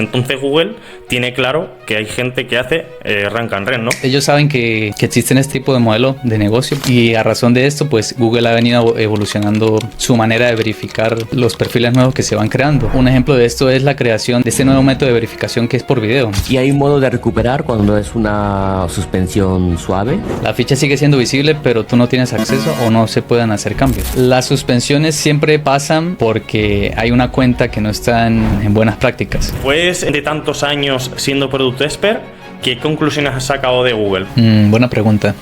Entonces Google tiene claro que hay gente que hace rank and rent, ¿no? Ellos saben que existen este tipo de modelo de negocio y a razón de esto, pues Google ha venido evolucionando su manera de verificar los perfiles nuevos que se van creando. Un ejemplo de esto es la creación de este nuevo método de verificación que es por video. ¿Y hay un modo de recuperar cuando es una suspensión suave? La ficha sigue siendo visible, pero tú no tienes acceso o no se pueden hacer cambios. Las suspensiones siempre pasan porque hay una cuenta que no está en buenas prácticas. Pues de tantos años siendo Product Expert, ¿qué conclusiones has sacado de Google? Buena pregunta.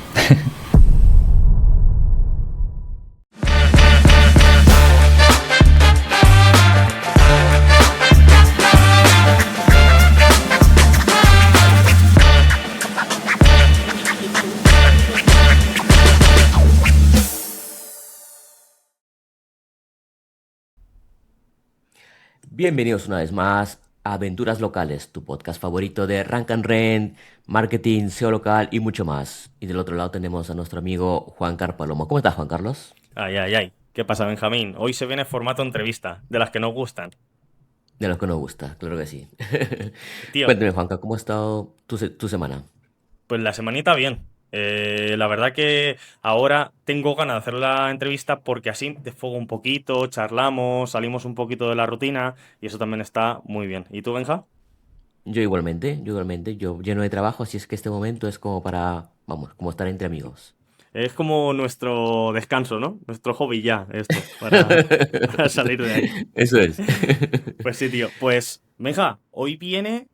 Bienvenidos una vez más a Aventuras Locales, tu podcast favorito de Rank and Rent, marketing, SEO local y mucho más. Y del otro lado tenemos a nuestro amigo Juan Carlos Palomo. ¿Cómo estás, Juan Carlos? Ay. ¿Qué pasa, Benjamín? Hoy se viene formato entrevista, de las que nos gustan. De los que nos gusta, claro que sí. Tío, Cuéntame, Juanca, ¿cómo ha estado tu semana? pues la semanita bien. La verdad que ahora tengo ganas de hacer la entrevista porque así desfogo un poquito, charlamos, salimos un poquito de la rutina y eso también está muy bien. ¿Y tú, Benja? Yo lleno de trabajo, así es que este momento es como para, vamos, como estar entre amigos. Es como nuestro descanso, ¿no? Nuestro hobby ya, esto, para salir de ahí. Eso es. Pues sí, tío. Pues, Benja, hoy viene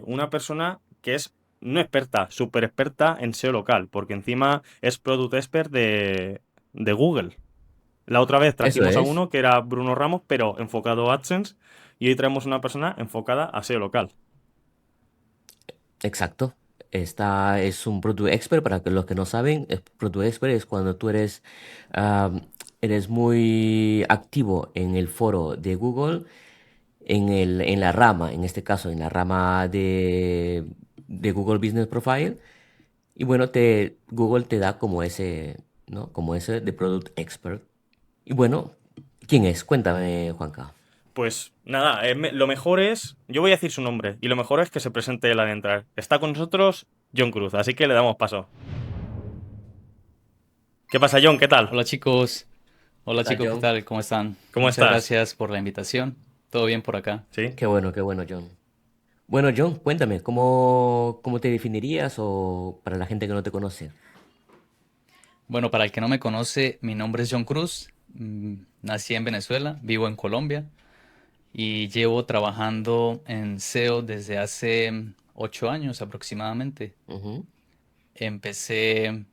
una persona que es no experta, súper experta en SEO local, porque encima es Product Expert de Google. La otra vez Eso trajimos a es. uno que era Bruno Ramos, pero enfocado a AdSense, y hoy traemos una persona enfocada a SEO local. Exacto. Esta es un Product Expert, para que los que no saben, Product Expert es cuando tú ah, eres muy activo en el foro de Google, en la rama, en este caso, en la rama de Google Business Profile, y bueno, Google te da como ese, ¿no? Como ese de Product Expert. Y bueno, ¿quién es? Cuéntame, Juanca. Pues nada, lo mejor es, yo voy a decir su nombre, y lo mejor es que se presente él al entrar. Está con nosotros John Cruz, así que le damos paso. ¿Qué pasa, John? ¿Qué tal? Hola chicos, ¿Qué hola tal, chicos, ¿qué John? tal? ¿Cómo están? ¿Cómo Muchas estás? gracias por la invitación. ¿Todo bien por acá? ¿Sí? Qué bueno, John. Bueno, John, cuéntame, ¿cómo te definirías o para la gente que no te conoce? Bueno, para el que no me conoce, mi nombre es John Cruz. Nací en Venezuela, vivo en Colombia y llevo trabajando en SEO desde hace 8 años aproximadamente. Ujú. Empecé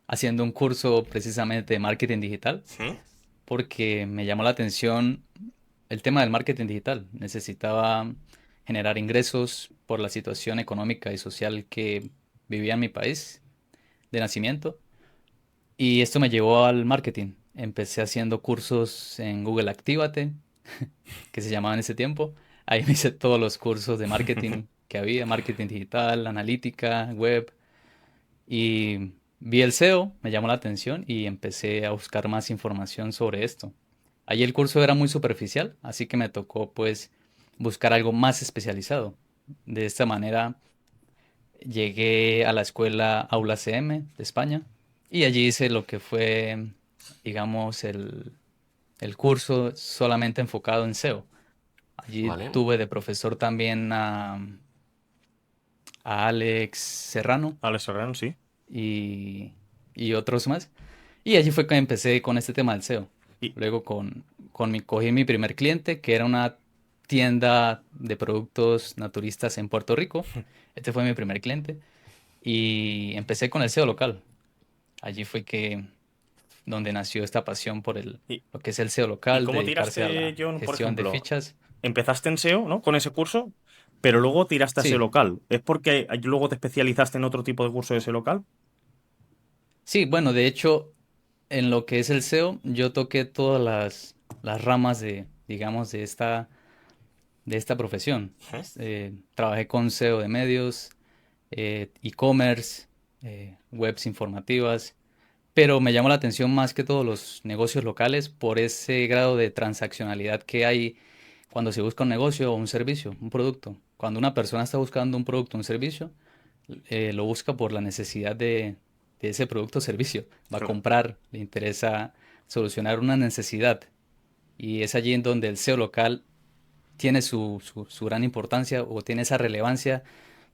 haciendo un curso precisamente de marketing digital ¿Mm? porque me llamó la atención el tema del marketing digital. Necesitaba generar ingresos por la situación económica y social que vivía en mi país de nacimiento. Y esto me llevó al marketing. Empecé haciendo cursos en Google Actívate, que se llamaba en ese tiempo. Ahí me hice todos los cursos de marketing que había, marketing digital, analítica, web. Y vi el SEO, me llamó la atención y empecé a buscar más información sobre esto. Allí el curso era muy superficial, así que me tocó pues buscar algo más especializado. De esta manera llegué a la escuela Aula CM de España y allí hice lo que fue, digamos, el curso solamente enfocado en SEO. Allí Vale. tuve de profesor también a Alex Serrano Alex Serrano, sí. y, y otros más. Y allí fue que empecé con este tema del SEO. Y, Luego cogí mi primer cliente, que era una tienda de productos naturistas en Puerto Rico. Este fue mi primer cliente. Y empecé con el SEO local. Allí fue que donde nació esta pasión por y, lo que es el SEO ¿Y local, cómo dedicarse a tiraste, la John, por gestión de ejemplo? fichas. Empezaste en SEO, ¿no? Con ese curso, pero luego tiraste a SEO Sí, local. ¿Es porque luego te especializaste en otro tipo de curso de SEO local? sí, bueno, de hecho, en lo que es el SEO, yo toqué todas las ramas de, digamos, de esta profesión. Ujú. Trabajé con SEO de medios, e-commerce, webs informativas, pero me llamó la atención más que todos los negocios locales por ese grado de transaccionalidad que hay cuando se busca un negocio o un servicio, un producto. Cuando una persona está buscando un producto o un servicio, lo busca por la necesidad de ese producto o servicio. Va a Claro. comprar, le interesa solucionar una necesidad. Y es allí en donde el SEO local tiene su gran importancia o tiene esa relevancia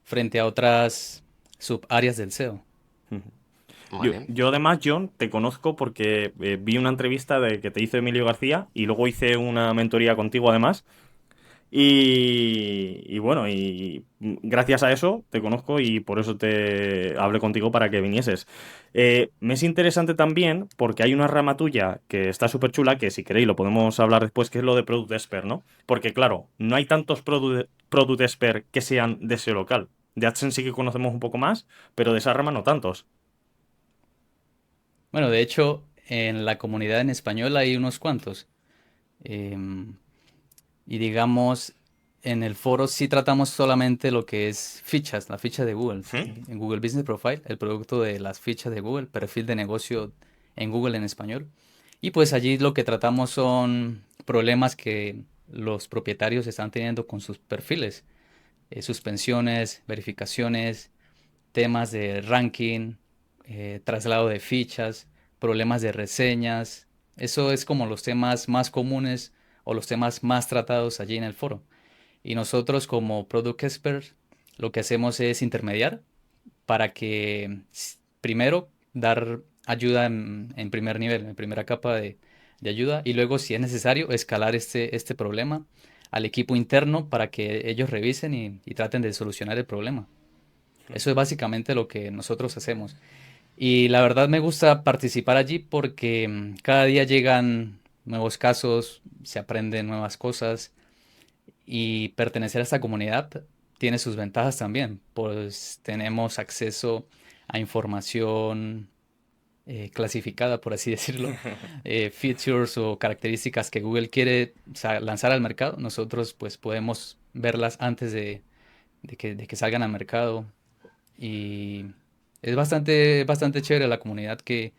frente a otras subáreas del SEO. Ujú. Vale. Yo además, John, te conozco porque vi una entrevista de que te hizo Emilio García y luego hice una mentoría contigo además. Y bueno, gracias a eso te conozco y por eso te hablé contigo para que vinieses. Me es interesante también porque hay una rama tuya que está súper chula, que si queréis lo podemos hablar después, que es lo de Product Expert, ¿no? Porque claro, no hay tantos Product Expert que sean de SEO local. De AdSense sí que conocemos un poco más, pero de esa rama no tantos. Bueno, de hecho, en la comunidad en español hay unos cuantos. Em, y digamos, en el foro sí tratamos solamente lo que es fichas, la ficha de Google. ¿Mm? En Google Business Profile, el producto de las fichas de Google, perfil de negocio en Google en español. Y pues allí lo que tratamos son problemas que los propietarios están teniendo con sus perfiles, suspensiones, verificaciones, temas de ranking, traslado de fichas, problemas de reseñas. Eso es como los temas más comunes o los temas más tratados allí en el foro. Y nosotros como Product Expert lo que hacemos es intermediar para que primero dar ayuda en primer nivel, en primera capa de ayuda y luego si es necesario escalar este problema al equipo interno para que ellos revisen y traten de solucionar el problema. Eso es básicamente lo que nosotros hacemos. Y la verdad me gusta participar allí porque cada día llegan nuevos casos, se aprenden nuevas cosas y pertenecer a esta comunidad tiene sus ventajas también, pues tenemos acceso a información clasificada, por así decirlo, features o características que Google quiere lanzar al mercado. Nosotros pues podemos verlas antes de que salgan al mercado y es bastante chévere la comunidad que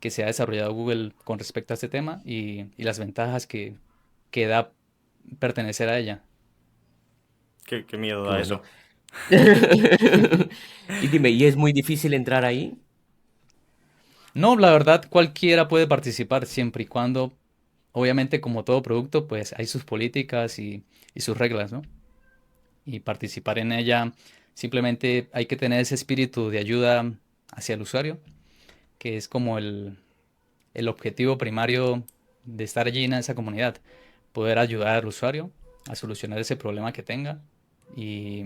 se ha desarrollado Google con respecto a este tema y las ventajas que da pertenecer a ella. Qué miedo Qué da bueno. eso. Y dime, ¿y es muy difícil entrar ahí? No, la verdad, cualquiera puede participar siempre y cuando, obviamente, como todo producto, pues hay sus políticas y sus reglas, ¿no? Y participar en ella, simplemente hay que tener ese espíritu de ayuda hacia el usuario, que es como el objetivo primario de estar allí en esa comunidad, poder ayudar al usuario a solucionar ese problema que tenga y,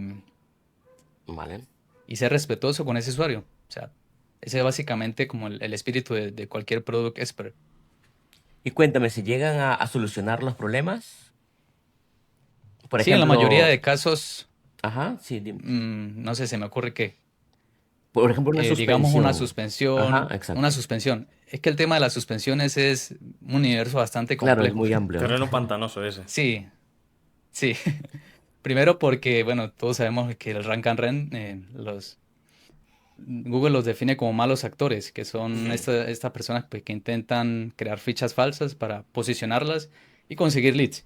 Vale. y ser respetuoso con ese usuario. O sea, ese es básicamente como el espíritu de cualquier product expert. Y cuéntame, ¿se llegan a solucionar los problemas? Por Sí, en la mayoría ejemplo, de casos, ajá, sí, dime. no sé, se me ocurre que, Por ejemplo, una digamos, suspensión. Ajá, una exacto. suspensión. Es que el tema de las suspensiones es un universo bastante Claro, es complejo. muy amplio, ¿no? Terreno pantanoso ese. Sí, sí. Primero porque, bueno, todos sabemos que el rank and run, Google los define como malos actores, que son Ujú. estas personas pues, que intentan crear fichas falsas para posicionarlas y conseguir leads.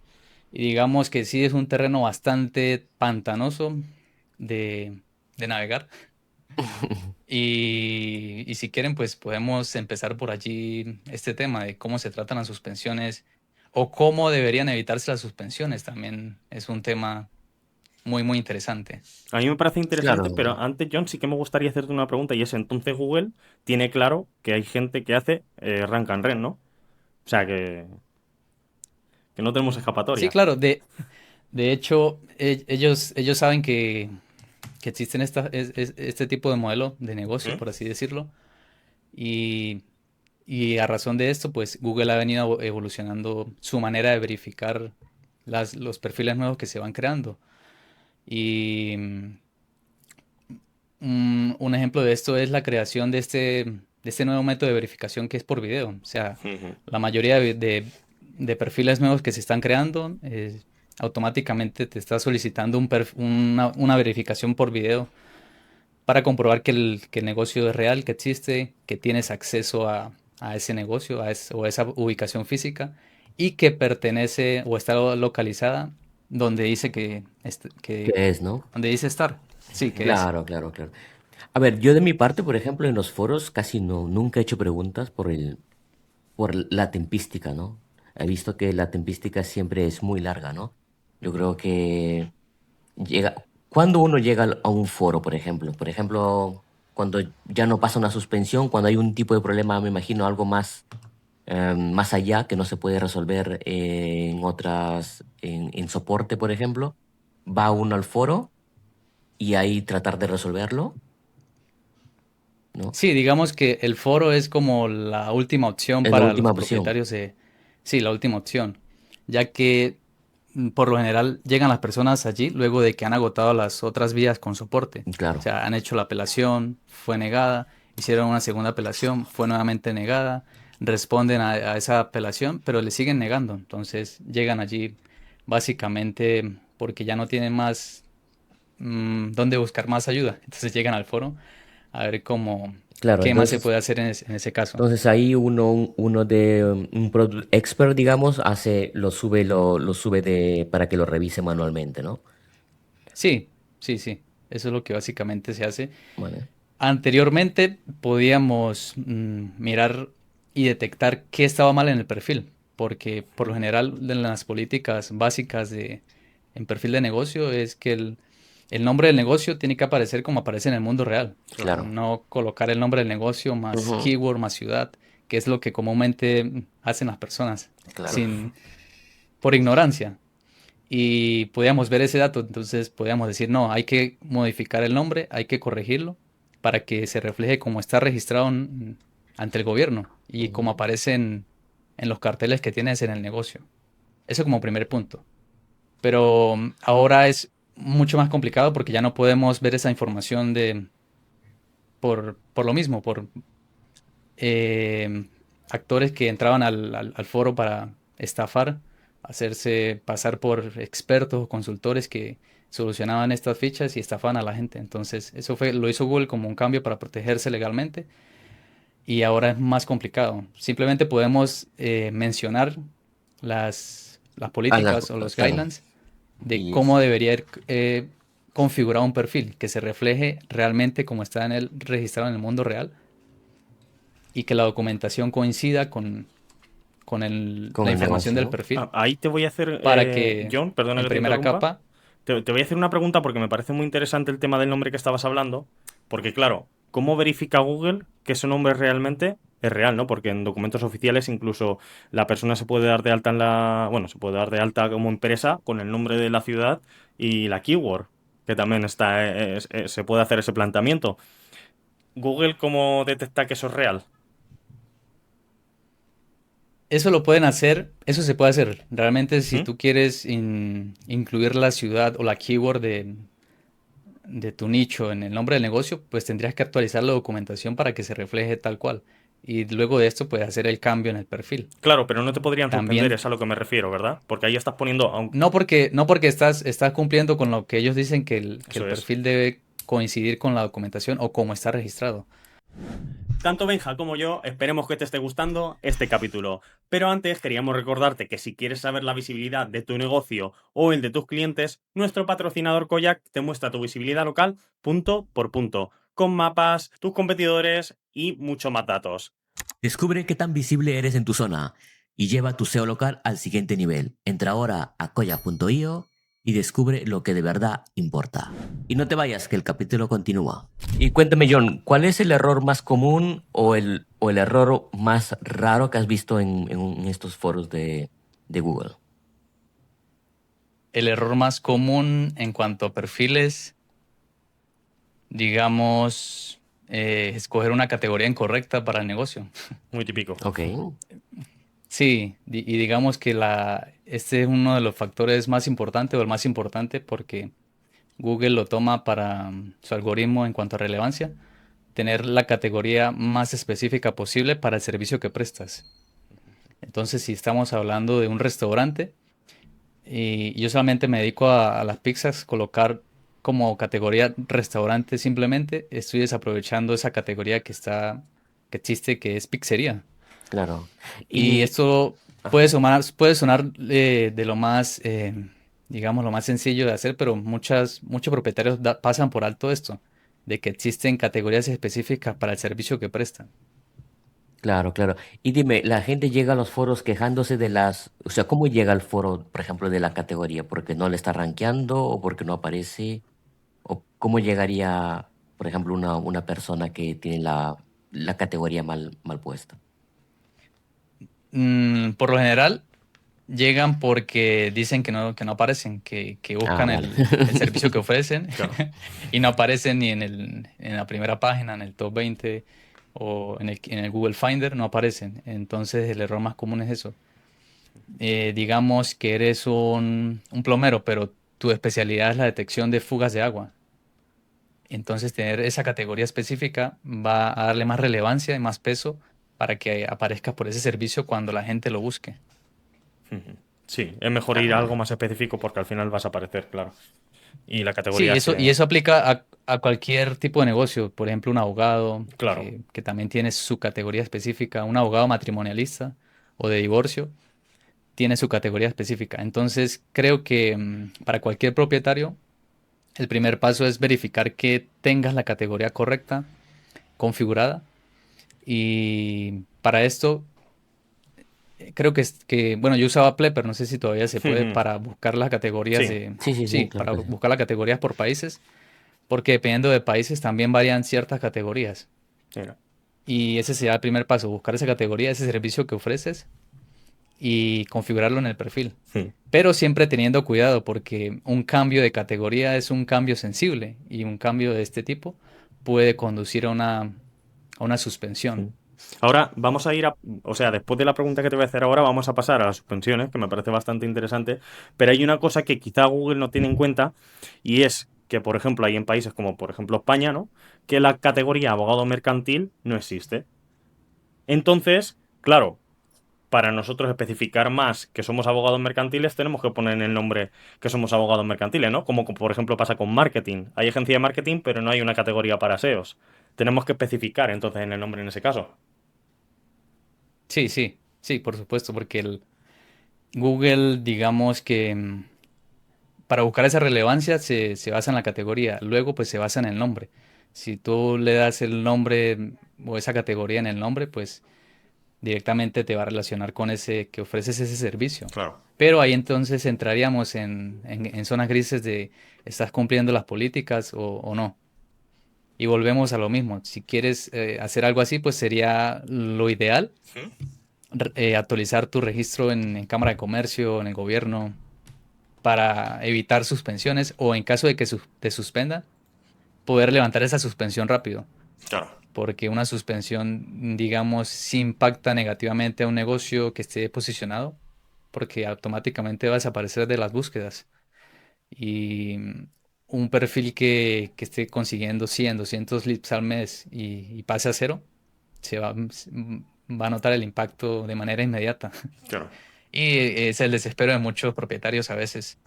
Y digamos que sí es un terreno bastante pantanoso de, de navegar. Y si quieren, pues podemos empezar por allí este tema de cómo se tratan las suspensiones o cómo deberían evitarse las suspensiones. También es un tema muy interesante. A mí me parece interesante, Claro. pero antes, John, sí que me gustaría hacerte una pregunta y es, entonces Google tiene claro que hay gente que hace rank and run, ¿no? O sea, que no tenemos Sí, escapatoria. claro, de hecho, ellos saben que existen este tipo de modelo de negocio, ¿Mm? por así decirlo, y, y a razón de esto, pues Google ha venido evolucionando su manera de verificar los perfiles nuevos que se van creando. Y un ejemplo de esto es la creación de este nuevo método de verificación que es por video. O sea, Ujú. la mayoría de perfiles nuevos que se están creando, automáticamente te está solicitando una verificación por video para comprobar que el negocio es real, que existe, que tienes acceso a ese negocio o a esa ubicación física y que pertenece o está localizada donde dice que ¿Qué es, no? donde dice estar. Sí, que es. Claro, claro, claro. A ver, yo de mi parte, por ejemplo, en los foros casi nunca he hecho preguntas por la tempística, ¿no? He visto que la tempística siempre es muy larga, ¿no? Yo creo que cuando uno llega a un foro, por ejemplo, cuando ya no pasa una suspensión, cuando hay un tipo de problema, me imagino algo más allá que no se puede resolver en soporte, por ejemplo, va uno al foro y ahí tratar de resolverlo, ¿no? Sí, digamos que el foro es como la última opción Es la para última los opción, propietarios de... Sí, la última opción, ya que por lo general llegan las personas allí luego de que han agotado las otras vías con soporte. O claro. sea, han hecho la apelación, fue negada, hicieron una segunda apelación, fue nuevamente negada, responden a esa apelación, pero le siguen negando. Entonces llegan allí básicamente porque ya no tienen más dónde buscar más ayuda. Entonces llegan al foro a ver cómo, Claro, qué más se puede hacer en ese caso. entonces ahí uno de un product expert, digamos, lo sube para que lo revise manualmente, ¿no? Sí, sí, sí. Eso es lo que básicamente se hace. Vale. Anteriormente podíamos mirar y detectar qué estaba mal en el perfil, porque por lo general en las políticas básicas en perfil de negocio es que el nombre del negocio tiene que aparecer como aparece en el mundo real. O sea, Claro. no colocar el nombre del negocio más Ujú. keyword más ciudad, que es lo que comúnmente hacen las personas Claro. sin por ignorancia. Y podíamos ver ese dato, entonces podíamos decir, no, hay que modificar el nombre, hay que corregirlo para que se refleje como está registrado ante el gobierno y como Ujú. aparece en los carteles que tienes en el negocio. Eso como primer punto. Pero ahora es mucho más complicado porque ya no podemos ver esa información por lo mismo, por eh, actores que entraban al foro para estafar, hacerse pasar por expertos o consultores que solucionaban estas fichas y estafaban a la gente. Entonces, lo hizo Google como un cambio para protegerse legalmente y ahora es más complicado. Simplemente podemos mencionar las Ah, políticas o los claro. guidelines de Y cómo debería ir configurado un perfil, que se refleje realmente como está en el registrado en el mundo real y que la documentación coincida con la el información negocio, del ¿no? perfil Ahí te voy a hacer, para que John, perdona en que te primera interrumpa. capa, Te voy a hacer una pregunta porque me parece muy interesante el tema del nombre que estabas hablando. Porque, claro, ¿cómo verifica Google que ese nombre realmente es real, ¿no? Porque en documentos oficiales incluso la persona se puede dar de alta bueno, se puede dar de alta como empresa con el nombre de la ciudad y la keyword, que también está, se puede hacer ese planteamiento. Google, ¿cómo detecta que eso es real? eso lo pueden hacer, eso se puede hacer. Realmente si ¿Mm? tú quieres incluir la ciudad o la keyword de tu nicho en el nombre del negocio, pues tendrías que actualizar la documentación para que se refleje tal cual. Y luego de esto puedes hacer el cambio en el perfil. Claro, pero no te podrían suspender, También, es a lo que me refiero, ¿verdad? Porque ahí estás poniendo, no porque estás cumpliendo con lo que ellos dicen que el eso es. perfil debe coincidir con la documentación o cómo está registrado. Tanto Benja como yo esperemos que te esté gustando este capítulo. Pero antes queríamos recordarte que si quieres saber la visibilidad de tu negocio o el de tus clientes, nuestro patrocinador Koyak te muestra tu visibilidad local punto por punto, con mapas, tus competidores y mucho más datos. Descubre qué tan visible eres en tu zona y lleva tu SEO local al siguiente nivel. Entra ahora a koyak.io y descubre lo que de verdad importa. Y no te vayas, que el capítulo continúa. Y cuéntame, John, ¿cuál es el error más común o el error más raro que has visto en estos foros de Google? El error más común en cuanto a perfiles, digamos, escoger una categoría incorrecta para el negocio. Muy típico. Ok, Sí, y digamos que este es uno de los factores más importantes o el más importante porque Google lo toma para su algoritmo en cuanto a relevancia, tener la categoría más específica posible para el servicio que prestas. Entonces, si estamos hablando de un restaurante, y yo solamente me dedico a las pizzas, colocar como categoría restaurante simplemente, estoy desaprovechando esa categoría que existe, que es pizzería. claro. Y Y, esto, Puede sonar de lo más, digamos, lo más sencillo de hacer, pero muchos propietarios pasan por alto esto, de que existen categorías específicas para el servicio que prestan. Claro, claro. Y dime, la gente llega a los foros quejándose de o sea, ¿cómo llega al foro, por ejemplo, de la categoría? ¿Porque no le está rankeando o porque no aparece? ¿O cómo llegaría, por ejemplo, una persona que tiene la categoría mal puesta? Por lo general, llegan porque dicen que no aparecen, que Ah, buscan vale. el servicio que ofrecen Claro. y no aparecen ni en la primera página, en el top 20 o en el Google Finder, no aparecen. Entonces el error más común es eso. Digamos que eres un plomero, pero tu especialidad es la detección de fugas de agua. Entonces tener esa categoría específica va a darle más relevancia y más peso para que aparezca por ese servicio cuando la gente lo busque. Ujú. Sí, es mejor ir a algo Ah, más específico porque al final vas a aparecer, claro. Y la Sí, categoría y se... eso aplica a cualquier tipo de negocio. Por ejemplo, un abogado Claro. que también tiene su categoría específica, un abogado matrimonialista o de divorcio, tiene su categoría específica. Entonces, creo que para cualquier propietario, el primer paso es verificar que tengas la categoría correcta, configurada. Y para esto, creo bueno, yo usaba Plepper, no sé si todavía se puede, Ujú. para buscar las categorías Sí, de, sí, sí, sí, sí, claro para que sí. buscar las categorías por países. Porque dependiendo de países también varían ciertas categorías. sí, no. Y ese sería el primer paso, buscar esa categoría, ese servicio que ofreces y configurarlo en el perfil. Mm. Pero siempre teniendo cuidado porque un cambio de categoría es un cambio sensible y un cambio de este tipo puede conducir a una suspensión. Mm. Ahora vamos a ir a, o sea, después de la pregunta que te voy a hacer ahora, vamos a pasar a las suspensiones, que me parece bastante interesante, pero hay una cosa que quizá Google no tiene en cuenta y es que, por ejemplo, hay en países como, por ejemplo, España, ¿no? Que la categoría abogado mercantil no existe. Entonces, claro, para nosotros especificar más que somos abogados mercantiles, tenemos que poner en el nombre que somos abogados mercantiles, ¿no? Como por ejemplo pasa con marketing. Hay agencia de marketing, pero no hay una categoría para SEOs. Tenemos que especificar entonces en el nombre en ese caso. Sí, sí, sí, por supuesto, porque el Google, digamos que para buscar esa relevancia se basa en la categoría, luego pues se basa en el nombre. Si tú le das el nombre o esa categoría en el nombre, pues directamente te va a relacionar con ese que ofreces ese servicio. Claro. Pero ahí entonces entraríamos en zonas grises de estás cumpliendo las políticas o no. Y volvemos a lo mismo. Si quieres hacer algo así, pues sería lo ideal actualizar tu registro en Cámara de Comercio, en el gobierno, para evitar suspensiones o en caso de que te suspenda, poder levantar esa suspensión rápido. Claro. Porque una suspensión, digamos, sí impacta negativamente a un negocio que esté posicionado, porque automáticamente va a desaparecer de las búsquedas. Y un perfil que esté consiguiendo 100, 200 leads al mes y pase a cero, va a notar el impacto de manera inmediata. Claro. Y es el desespero de muchos propietarios a veces.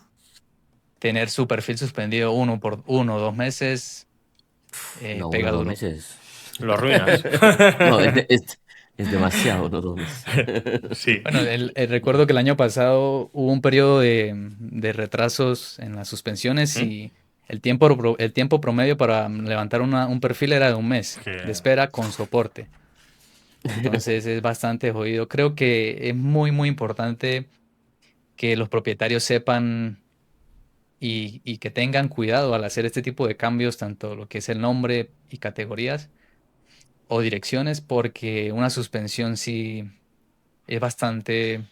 Tener su perfil suspendido por 1 o 2 meses No, uno pega o dos duro. meses. Lo arruinas. No, es demasiado, no 2 meses. Sí. Bueno, recuerdo que el año pasado hubo un periodo de retrasos en las suspensiones ¿Mm? y el tiempo promedio para levantar un perfil era de 1 mes de Que- espera con soporte. Entonces es bastante jodido. Creo que es muy, muy importante que los propietarios sepan y que tengan cuidado al hacer este tipo de cambios, tanto lo que es el nombre y categorías o direcciones, porque una suspensión sí es bastante,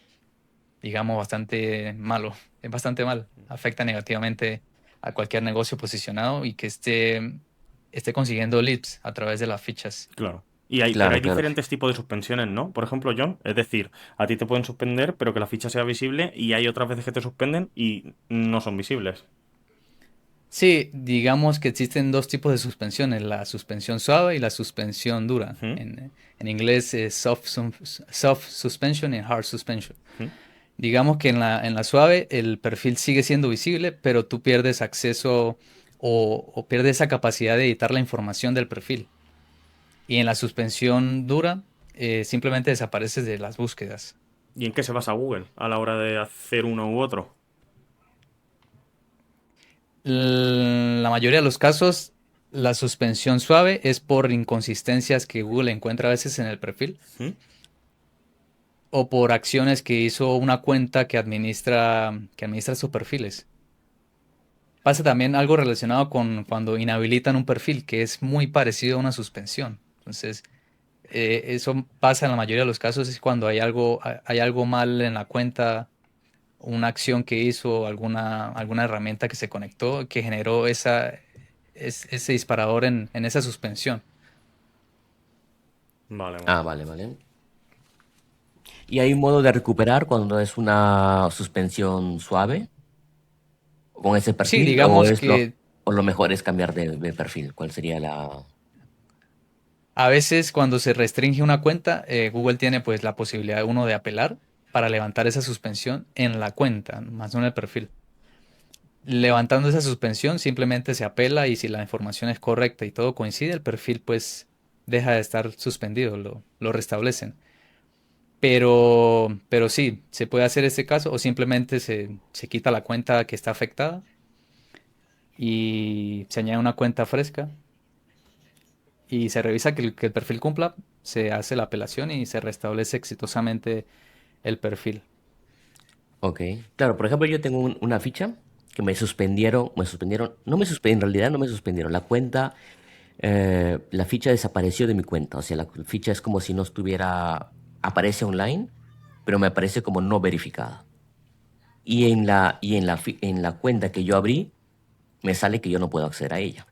digamos, bastante malo, es bastante mal, afecta negativamente a cualquier negocio posicionado y que esté consiguiendo leads a través de las fichas. Claro. Pero hay Claro, claro. diferentes tipos de suspensiones, ¿no? Por ejemplo, John, es decir, a ti te pueden suspender, pero que la ficha sea visible, y hay otras veces que te suspenden y no son visibles. Sí, digamos que existen dos tipos de suspensiones, la suspensión suave y la suspensión dura. ¿Mm? En inglés es soft suspension y hard suspension. ¿Mm? Digamos que en la suave el perfil sigue siendo visible, pero tú pierdes acceso o pierdes esa capacidad de editar la información del perfil. Y en la suspensión dura simplemente desapareces de las búsquedas. ¿Y en qué se basa Google a la hora de hacer uno u otro? La mayoría de los casos, la suspensión suave es por inconsistencias que Google encuentra a veces en el perfil ¿Mm? o por acciones que hizo una cuenta que administra sus perfiles. Pasa también algo relacionado con cuando inhabilitan un perfil, que es muy parecido a una suspensión. Entonces, eso pasa en la mayoría de los casos es cuando hay algo mal en la cuenta, una acción que hizo, alguna herramienta que se conectó, que generó ese disparador en esa suspensión. Vale, vale. Ah, vale, vale. ¿Y hay un modo de recuperar cuando es una suspensión suave con ese Sí, perfil digamos que o lo mejor es cambiar de perfil? ¿Cuál sería la... a veces cuando se restringe una cuenta, Google tiene pues la posibilidad uno de apelar para levantar esa suspensión en la cuenta, más no en el perfil. Levantando esa suspensión, simplemente se apela y si la información es correcta y todo coincide, el perfil pues deja de estar suspendido, lo restablecen. Pero sí, se puede hacer este caso o simplemente se quita la cuenta que está afectada y se añade una cuenta fresca y se revisa que el perfil cumpla, se hace la apelación y se restablece exitosamente el perfil. Ok. Claro, por ejemplo, yo tengo una ficha que no me suspendieron, en realidad no me suspendieron. La cuenta, la ficha desapareció de mi cuenta. O sea, la ficha es como si no estuviera, aparece online, pero me aparece como no verificada. En la cuenta que yo abrí, me sale que yo no puedo acceder a ella.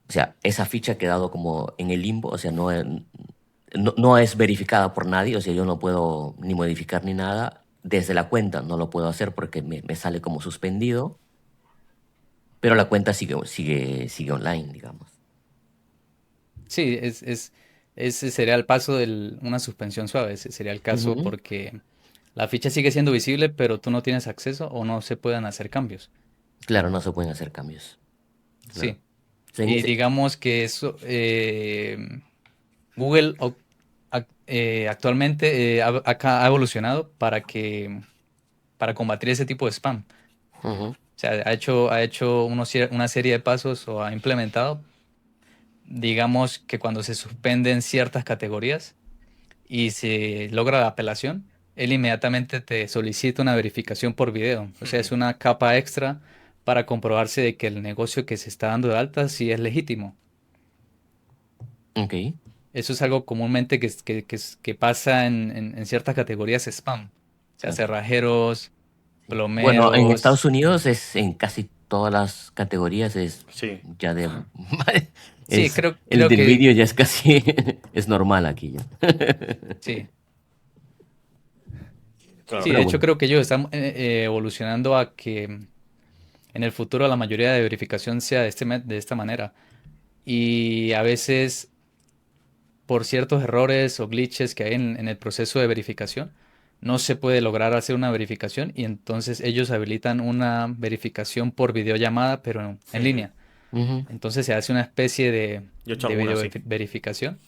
O sea, esa ficha ha quedado como en el limbo, o sea, no es verificada por nadie, o sea, yo no puedo ni modificar ni nada. Desde la cuenta no lo puedo hacer porque me sale como suspendido, pero la cuenta sigue online, digamos. Sí, ese sería el paso de una suspensión suave, ese sería el caso Ujú. porque la ficha sigue siendo visible, pero tú no tienes acceso o no se pueden hacer cambios. Claro, no se pueden hacer cambios. Claro. Sí, O sea, y digamos que eso, Google actualmente ha evolucionado para combatir ese tipo de spam. ujú. O sea, ha hecho una serie de pasos o ha implementado, digamos que cuando se suspenden ciertas categorías y se logra la apelación, él inmediatamente te solicita una verificación por video. O sea, es una capa extra para comprobarse de que el negocio que se está dando de alta sí es legítimo. Ok. Eso es algo comúnmente que pasa en ciertas categorías spam. O sea, Claro. cerrajeros, Sí. Bueno, en Estados plomeros. Unidos es en casi todas las categorías es Sí, ya de Sí, es creo, el creo del que vídeo ya es casi es normal aquí ya. sí. Sí, claro. de Pero hecho bueno. creo que ellos están evolucionando a que en el futuro la mayoría de verificación sea de esta manera. Y a veces por ciertos errores o glitches que hay en el proceso de verificación, no se puede lograr hacer una verificación y entonces ellos habilitan una verificación por videollamada, pero en línea. Ujú. Entonces se hace una especie de, Yo he hecho de alguna, video sí. verificación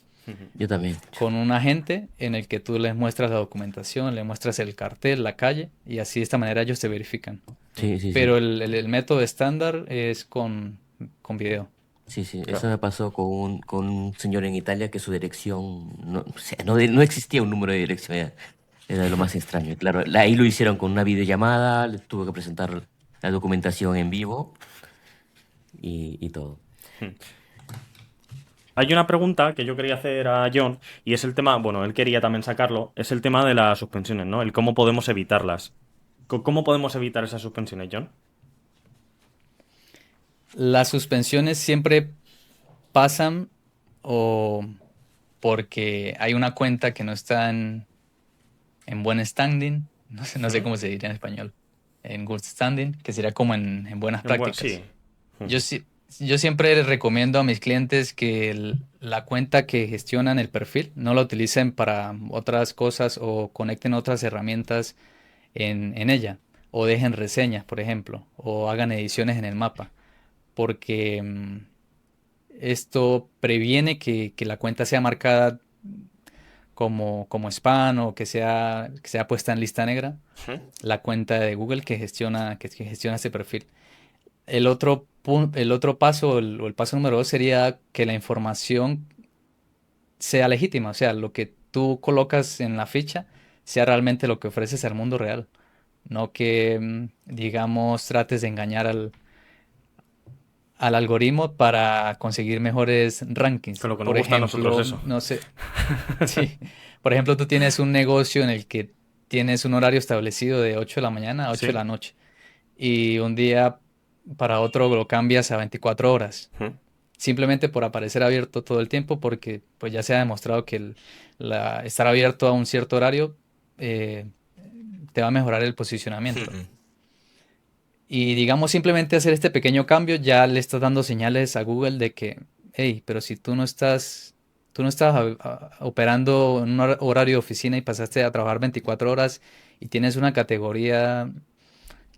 Yo también. con un agente en el que tú les muestras la documentación, le muestras el cartel, la calle y así de esta manera ellos te verifican. Sí, sí, sí. Pero el método estándar es con video. Sí, sí, eso Claro. me pasó con un señor en Italia que su dirección, no, o sea, no existía un número de dirección, era lo más extraño. Claro, ahí lo hicieron con una videollamada, le tuvo que presentar la documentación en vivo y todo. Hay una pregunta que yo quería hacer a John y es el tema, bueno, él quería también sacarlo, es el tema de las suspensiones, ¿no? El cómo podemos evitarlas. ¿Cómo podemos evitar esas suspensiones, John? Las suspensiones siempre pasan o porque hay una cuenta que no está en buen standing, no sé ¿Mm? cómo se diría en español, en good standing, que sería como en buenas Sí. prácticas. Yo siempre les recomiendo a mis clientes que la cuenta que gestionan el perfil no la utilicen para otras cosas o conecten otras herramientas en ella, o dejen reseñas, por ejemplo, o hagan ediciones en el mapa, porque esto previene que la cuenta sea marcada como spam o que sea puesta en lista negra, Ujú. la cuenta de Google que gestiona ese perfil. El otro paso, o el paso número dos sería que la información sea legítima, o sea, lo que tú colocas en la ficha sea realmente lo que ofreces al mundo real, no que, digamos, trates de engañar al algoritmo para conseguir mejores Que rankings. lo que nos Por gusta a nosotros ejemplo, eso. no sé, sí, por ejemplo, tú tienes un negocio en el que tienes un horario establecido de 8 de la mañana a 8 de Sí. la noche y un día para otro lo cambias a 24 horas, Ujú. simplemente por aparecer abierto todo el tiempo, porque pues ya se ha demostrado que estar abierto a un cierto horario eh, te va a mejorar el posicionamiento. Y digamos simplemente hacer este pequeño cambio ya le estás dando señales a Google de que, hey, pero si tú no estás operando en un horario de oficina y pasaste a trabajar 24 horas y tienes una categoría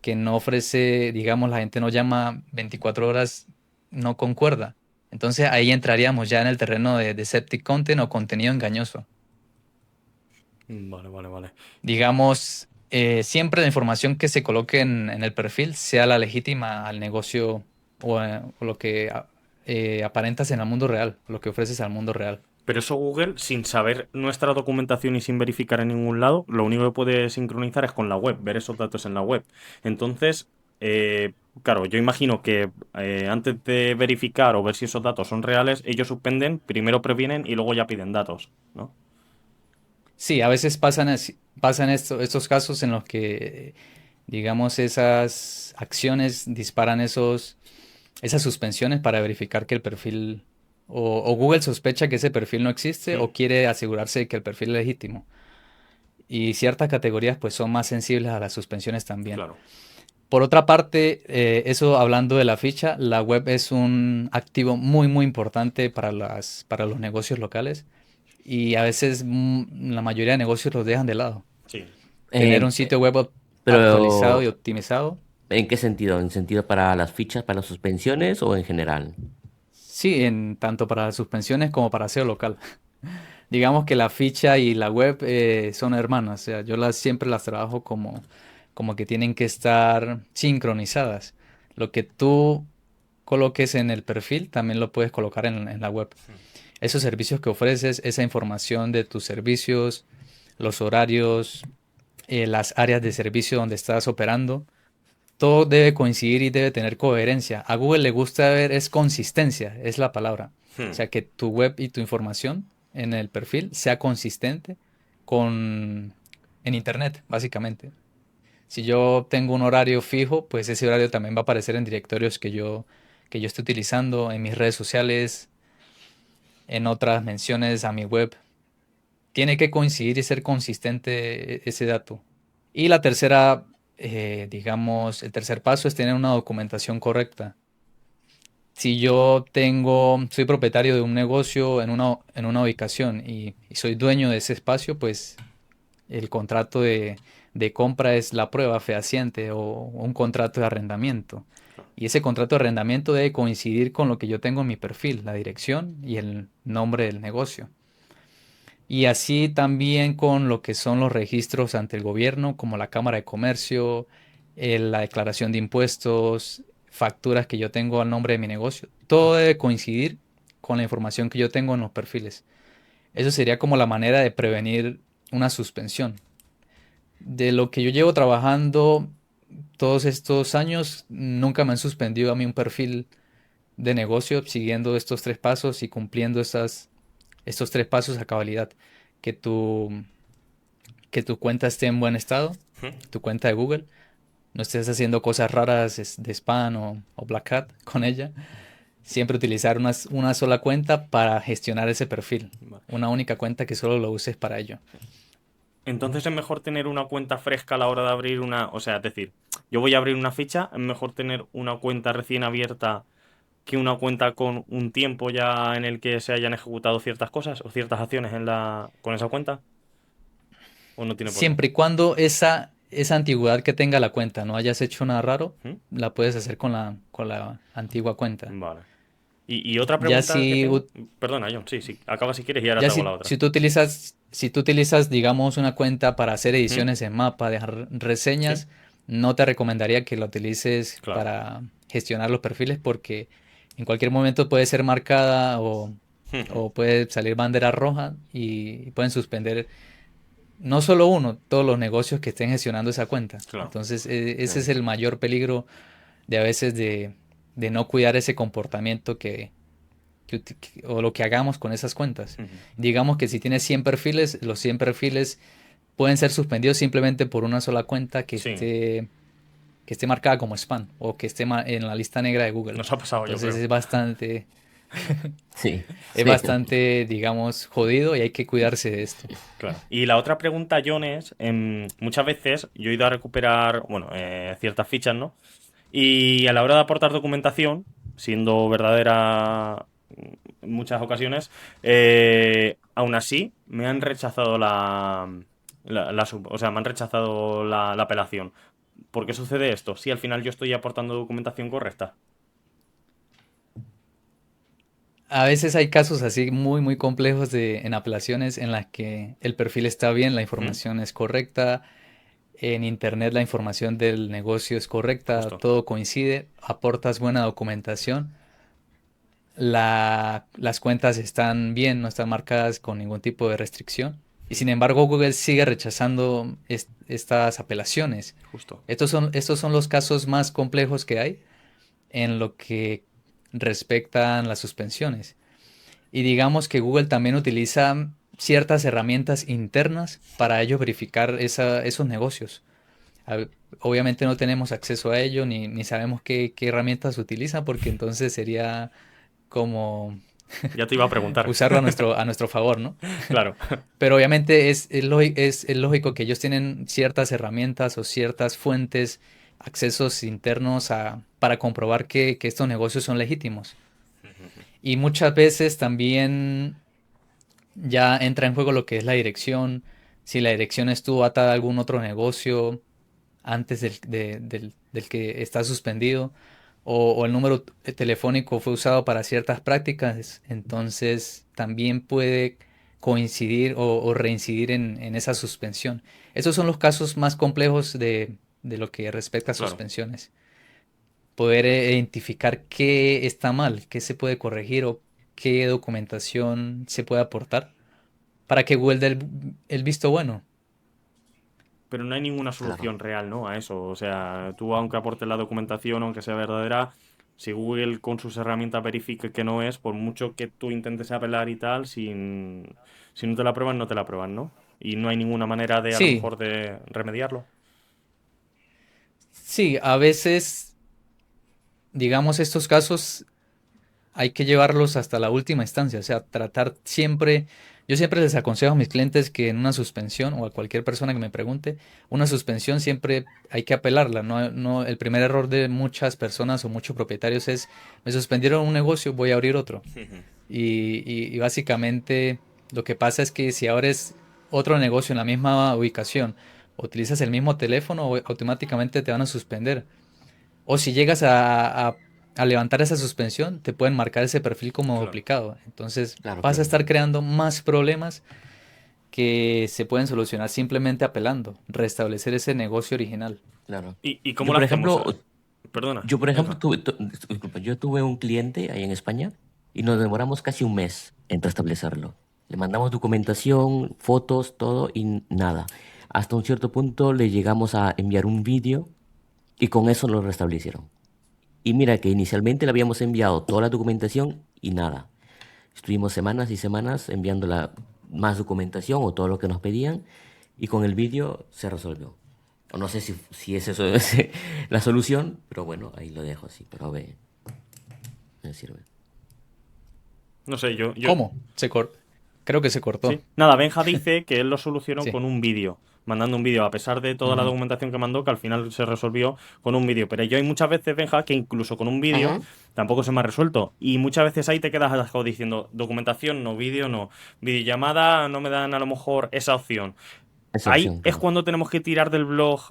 que no ofrece, digamos, la gente no llama 24 horas, no concuerda. Entonces ahí entraríamos ya en el terreno de deceptive content o contenido engañoso. Vale, vale, vale. Digamos, siempre la información que se coloque en el perfil sea la legítima al negocio o lo que aparentas en el mundo real, lo que ofreces al mundo real. Pero eso Google, sin saber nuestra documentación y sin verificar en ningún lado, lo único que puede sincronizar es con la web, ver esos datos en la web. Entonces, claro, yo imagino que antes de verificar o ver si esos datos son reales, ellos suspenden, primero previenen y luego ya piden datos, ¿no? Sí, a veces pasan estos casos en los que, digamos, esas acciones disparan esas suspensiones para verificar que el perfil, o Google sospecha que ese perfil no existe Mm, o quiere asegurarse de que el perfil es legítimo. Y ciertas categorías pues son más sensibles a las suspensiones también. claro. Por otra parte, eso hablando de la ficha, la web es un activo muy muy importante para los negocios locales y a veces la mayoría de negocios los dejan de lado. Sí. Tener un Eh, sitio web actualizado y pero, optimizado. ¿en qué sentido? ¿En sentido para las fichas, para las suspensiones o en general? Sí, en tanto para suspensiones como para SEO local. Digamos que la ficha y la web son hermanas, o sea, siempre las trabajo como que tienen que estar sincronizadas. Lo que tú coloques en el perfil también lo puedes colocar en la web. Esos servicios que ofreces, esa información de tus servicios, los horarios, las áreas de servicio donde estás operando, todo debe coincidir y debe tener coherencia. A Google le gusta ver es consistencia, es la palabra. O Hmm. sea, que tu web y tu información en el perfil sea consistente con en internet, básicamente. Si yo tengo un horario fijo, pues ese horario también va a aparecer en directorios que yo esté utilizando, en mis redes sociales, en otras menciones a mi web. Tiene que coincidir y ser consistente ese dato. Y la tercera, digamos, el tercer paso es tener una documentación correcta. Si yo soy propietario de un negocio en una ubicación y soy dueño de ese espacio, pues el contrato de compra es la prueba fehaciente o un contrato de arrendamiento. Y ese contrato de arrendamiento debe coincidir con lo que yo tengo en mi perfil, la dirección y el nombre del negocio. Y así también con lo que son los registros ante el gobierno, como la Cámara de Comercio, la declaración de impuestos, facturas que yo tengo al nombre de mi negocio. Todo debe coincidir con la información que yo tengo en los perfiles. Eso sería como la manera de prevenir una suspensión. De lo que yo llevo trabajando todos estos años, nunca me han suspendido a mí un perfil de negocio siguiendo estos tres pasos y cumpliendo estos tres pasos a cabalidad. Que que tu cuenta esté en buen estado, tu cuenta de Google, no estés haciendo cosas raras de spam o black hat con ella. Siempre utilizar una sola cuenta para gestionar ese perfil. Vale. Una única cuenta que solo lo uses para ello. Entonces es mejor tener una cuenta fresca a la hora de abrir una... O sea, es decir, yo voy a abrir una ficha, es mejor tener una cuenta recién abierta que una cuenta con un tiempo ya en el que se hayan ejecutado ciertas cosas o ciertas acciones con esa cuenta. ¿O no tiene por qué? Siempre y cuando esa antigüedad que tenga la cuenta no hayas hecho nada raro, ¿Mm? la puedes hacer con la antigua cuenta. Vale. Y otra Ya pregunta que si, tengo. ut- Perdona, John, sí, sí. Acaba si quieres y ahora ya te hago si, la otra. si tú utilizas, digamos, una cuenta para hacer ¿Mm? ediciones en mapa, dejar ¿Sí? reseñas, no te recomendaría que la utilices Claro. para gestionar los perfiles porque en cualquier momento puede ser marcada o puede salir bandera roja y pueden suspender no solo uno, todos los negocios que estén gestionando esa cuenta. Claro. Entonces, ese es Claro. el mayor peligro de a veces de no cuidar ese comportamiento o lo que hagamos con esas cuentas. Digamos que si tienes 100 perfiles, los 100 perfiles pueden ser suspendidos simplemente por una sola cuenta Sí, que esté marcada como spam o que esté en la lista negra de Google. nos ha pasado, yo Entonces creo. Sí, es sí. bastante, digamos, jodido y hay que cuidarse de esto. Claro. Y la otra pregunta, John, es, muchas veces yo he ido a recuperar, bueno, ciertas fichas, ¿no? Y a la hora de aportar documentación, siendo verdadera en muchas ocasiones, aún así me han rechazado o sea, me han rechazado la apelación. ¿Por qué sucede esto? Si al final yo estoy aportando documentación correcta. A veces hay casos así muy, muy complejos en apelaciones en las que el perfil está bien, la ¿Mm? información es correcta, en internet la información del negocio es correcta, Justo. todo coincide, aportas buena documentación, las cuentas están bien, no están marcadas con ningún tipo de restricción. Y sin embargo, Google sigue rechazando estas apelaciones. Justo. Estos son los casos más complejos que hay en lo que respectan las suspensiones. Y digamos que Google también utiliza ciertas herramientas internas para ellos verificar esos negocios. A- Obviamente no tenemos acceso a ello ni sabemos qué herramientas utilizan porque entonces sería como Ya te iba a preguntar. usarlo a nuestro favor, ¿no? Claro. Pero obviamente es lógico que ellos tienen ciertas herramientas o ciertas fuentes, accesos internos para comprobar que estos negocios son legítimos. Y muchas veces también ya entra en juego lo que es la dirección. Si la dirección estuvo atada a algún otro negocio antes del que está suspendido, o el número telefónico fue usado para ciertas prácticas, entonces también puede coincidir o reincidir en esa suspensión. Esos son los casos más complejos de lo que respecta a Claro. suspensiones. Poder identificar qué está mal, qué se puede corregir o qué documentación se puede aportar para que Google dé el visto bueno. Pero no hay ninguna Claro. solución real, ¿no? A eso. O sea, tú aunque aportes la documentación, aunque sea verdadera, si Google con sus herramientas verifique que no es, por mucho que tú intentes apelar y tal, si no te la prueban, no te la prueban, ¿no? Y no hay ninguna manera de a lo Sí, mejor de remediarlo. sí, a veces, digamos, estos casos hay que llevarlos hasta la última instancia, o sea, tratar siempre, yo siempre les aconsejo a mis clientes que en una suspensión o a cualquier persona que me pregunte, una suspensión siempre hay que apelarla, el primer error de muchas personas o muchos propietarios es, me suspendieron un negocio, voy a abrir otro. Y básicamente lo que pasa es que si abres otro negocio en la misma ubicación, utilizas el mismo teléfono, automáticamente te van a suspender. O si llegas a levantar esa suspensión, te pueden marcar ese perfil como Claro. duplicado. Entonces Claro, vas a claro. estar creando más problemas que se pueden solucionar simplemente apelando, restablecer ese negocio original. Claro. ¿Y cómo Yo, lo por hacemos? ejemplo, Perdona, yo, por ejemplo, Benja. disculpa, yo tuve un cliente ahí en España y nos demoramos casi un mes en restablecerlo. Le mandamos documentación, fotos, todo y nada. Hasta un cierto punto le llegamos a enviar un vídeo y con eso lo restablecieron. Y mira que inicialmente le habíamos enviado toda la documentación y nada. Estuvimos semanas y semanas enviándola más documentación o todo lo que nos pedían y con el vídeo se resolvió. O no sé si es eso la solución, pero bueno, ahí lo dejo así, pero a ver, me sirve. No sé, yo, ¿Cómo? Creo que se cortó. sí. Nada, Benja dice que él lo solucionó Sí. con un vídeo, mandando un vídeo, a pesar de toda la Ujú. documentación que mandó, que al final se resolvió con un vídeo. Pero yo hay muchas veces, Benja, que incluso con un vídeo Ujú. tampoco se me ha resuelto. Y muchas veces ahí te quedas atascado diciendo, documentación no, vídeo no, videollamada no me dan a lo mejor esa opción. Esa Ahí opción, es claro. cuando tenemos que tirar del blog,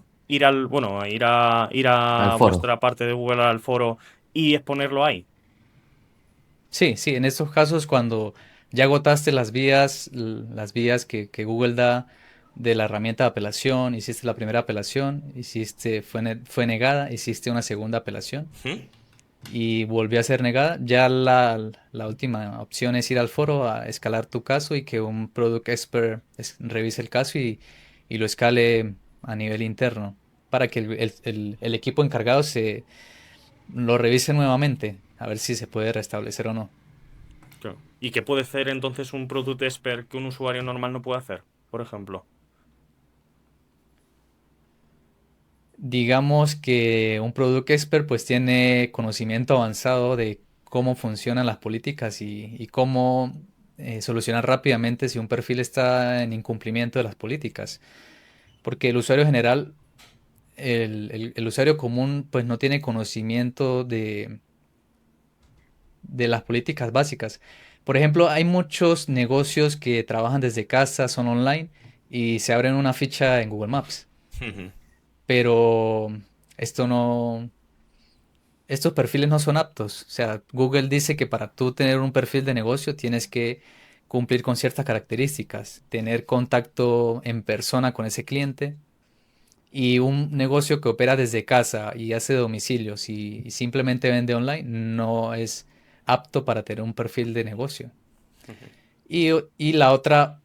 bueno, ir Al a foro. vuestra parte de Google, al foro y exponerlo ahí. Sí, sí, en estos casos cuando ya agotaste las vías que Google da de la herramienta de apelación, hiciste la primera apelación, fue negada, hiciste una segunda apelación ¿Mm? y volvió a ser negada, ya la última opción es ir al foro a escalar tu caso y que un product expert revise el caso y lo escale a nivel interno para que el equipo encargado lo revise nuevamente, a ver si se puede restablecer o no. Claro. ¿Y qué puede hacer entonces un Product Expert que un usuario normal no puede hacer, por ejemplo? Digamos que un product expert pues tiene conocimiento avanzado de cómo funcionan las políticas y cómo solucionar rápidamente si un perfil está en incumplimiento de las políticas. Porque el usuario general, el usuario común pues no tiene conocimiento de las políticas básicas. Por ejemplo, hay muchos negocios que trabajan desde casa, son online y se abren una ficha en Google Maps. Pero esto no, estos perfiles no son aptos. O sea, Google dice que para tú tener un perfil de negocio tienes que cumplir con ciertas características, tener contacto en persona con ese cliente y un negocio que opera desde casa y hace domicilios y simplemente vende online no es apto para tener un perfil de negocio. Y la otra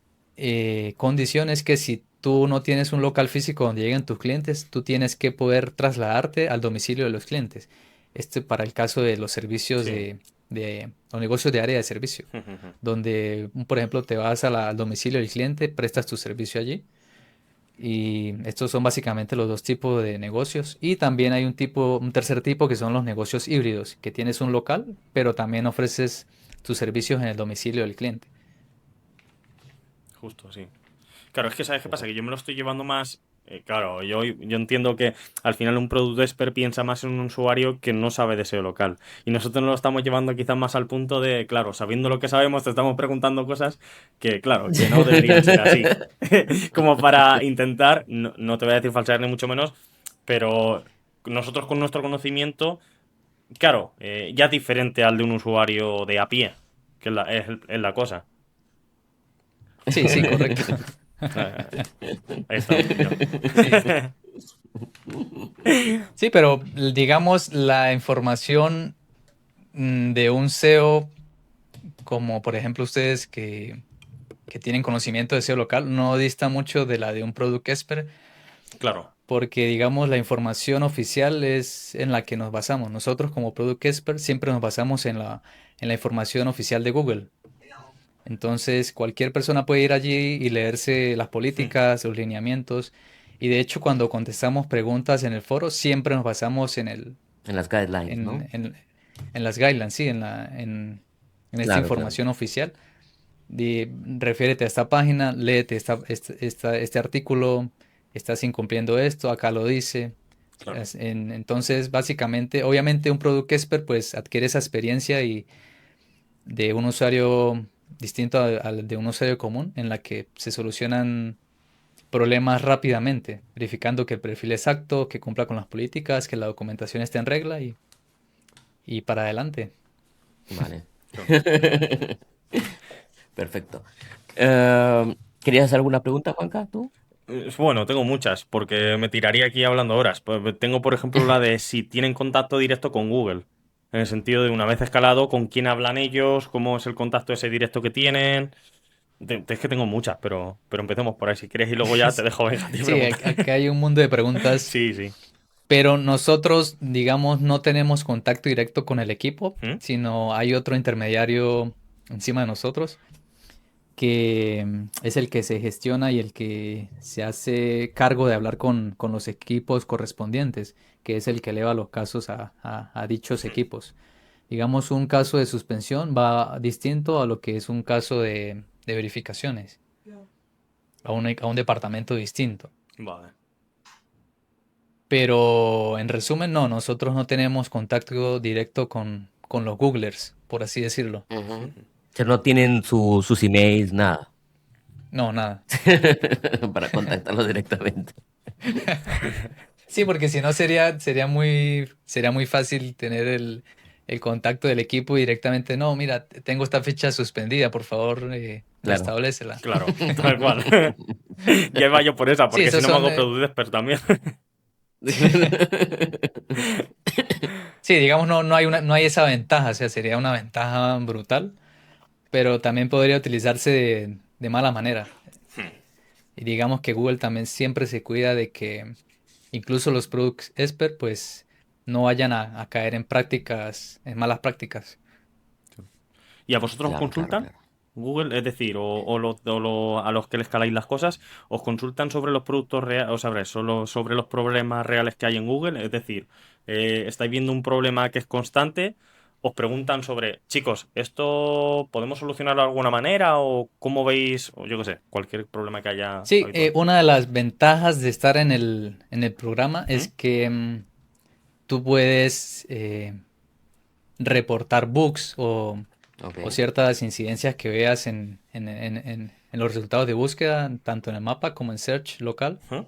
condición es que si tú no tienes un local físico donde lleguen tus clientes, tú tienes que poder trasladarte al domicilio de los clientes. Este para el caso de los servicios Sí. de los negocios de área de servicio, donde, por ejemplo, te vas al domicilio del cliente, prestas tu servicio allí. Y estos son básicamente los dos tipos de negocios. Y también hay un tercer tipo que son los negocios híbridos, que tienes un local, pero también ofreces tus servicios en el domicilio del cliente. Justo, sí. Claro, es que ¿sabes qué pasa? Que yo me lo estoy llevando más. Claro, yo entiendo que al final un Product Expert piensa más en un usuario que no sabe de SEO local. Y nosotros nos lo estamos llevando quizás más al punto de, claro, sabiendo lo que sabemos, te estamos preguntando cosas que, claro, que no deberían ser así. Como para intentar, no, no te voy a decir falsear ni mucho menos, pero nosotros con nuestro conocimiento, claro, ya es diferente al de un usuario de a pie, que es la cosa. Sí, sí, correcto. Ahí estamos, tío. Sí, sí, pero digamos la información de un SEO, como por ejemplo ustedes que tienen conocimiento de SEO local, no dista mucho de la de un Product Expert, Claro. porque digamos la información oficial es en la que nos basamos. Nosotros como Product Expert siempre nos basamos en la información oficial de Google. Entonces, cualquier persona puede ir allí y leerse las políticas, los lineamientos. Y de hecho, cuando contestamos preguntas en el foro, siempre nos basamos En las guidelines, en, ¿no? en- en las guidelines, sí, en esta Claro, claro. información oficial. Refiérete a esta página, léete este artículo, estás incumpliendo esto, acá lo dice. Claro. Entonces, básicamente, obviamente un Product Expert pues adquiere esa experiencia y de un usuario distinto al de un usuario común, en la que se solucionan problemas rápidamente, verificando que el perfil es exacto, que cumpla con las políticas, que la documentación esté en regla y para adelante. Vale. Claro. Perfecto. ¿Querías hacer alguna pregunta, Juanca, tú? Bueno, tengo muchas, porque me tiraría aquí hablando horas. Pues tengo, por ejemplo, la de si tienen contacto directo con Google. En el sentido de una vez escalado, con quién hablan ellos, cómo es el contacto ese directo que tienen. Es que tengo muchas, pero empecemos por ahí si quieres y luego ya te dejo, venga, te Sí, preguntar. acá hay un mundo de preguntas, Sí, sí. pero nosotros, digamos, no tenemos contacto directo con el equipo, ¿Mm? sino hay otro intermediario encima de nosotros que es el que se gestiona y el que se hace cargo de hablar con los equipos correspondientes, que es el que eleva los casos a dichos equipos. Digamos, un caso de suspensión va distinto a lo que es un caso de verificaciones, a un departamento distinto. Vale. Pero en resumen, no, nosotros no tenemos contacto directo con los Googlers, por así decirlo. Ujú. O sea, no tienen sus emails, nada, No, nada. para contactarlos directamente. Sí, porque si no sería muy fácil tener el contacto del equipo directamente, no, mira, tengo esta ficha suspendida, por favor, Claro. restablécela. Claro, tal cual. Ya iba yo por esa, Sí, porque si esos no me son, hago Product Expert también. sí, digamos, no hay esa ventaja, o sea, sería una ventaja brutal, pero también podría utilizarse de mala manera. Y digamos que Google también siempre se cuida de que incluso los product expert pues no vayan a caer en prácticas, en malas prácticas. ¿Y a vosotros os Claro, claro, consultan? claro. Google, es decir, a los que le escaláis las cosas, ¿os consultan sobre los productos reales, o sabré, solo sobre los problemas reales que hay en Google? Es decir, estáis viendo un problema que es constante, os preguntan sobre, chicos, ¿esto podemos solucionarlo de alguna manera? ¿O cómo veis, o yo qué sé, cualquier problema que haya Sí, habitual? una de las ventajas de estar en el programa es ¿Mm? que tú puedes reportar bugs o Ok. ciertas incidencias que veas en los resultados de búsqueda, tanto en el mapa como en search local. ¿Mm?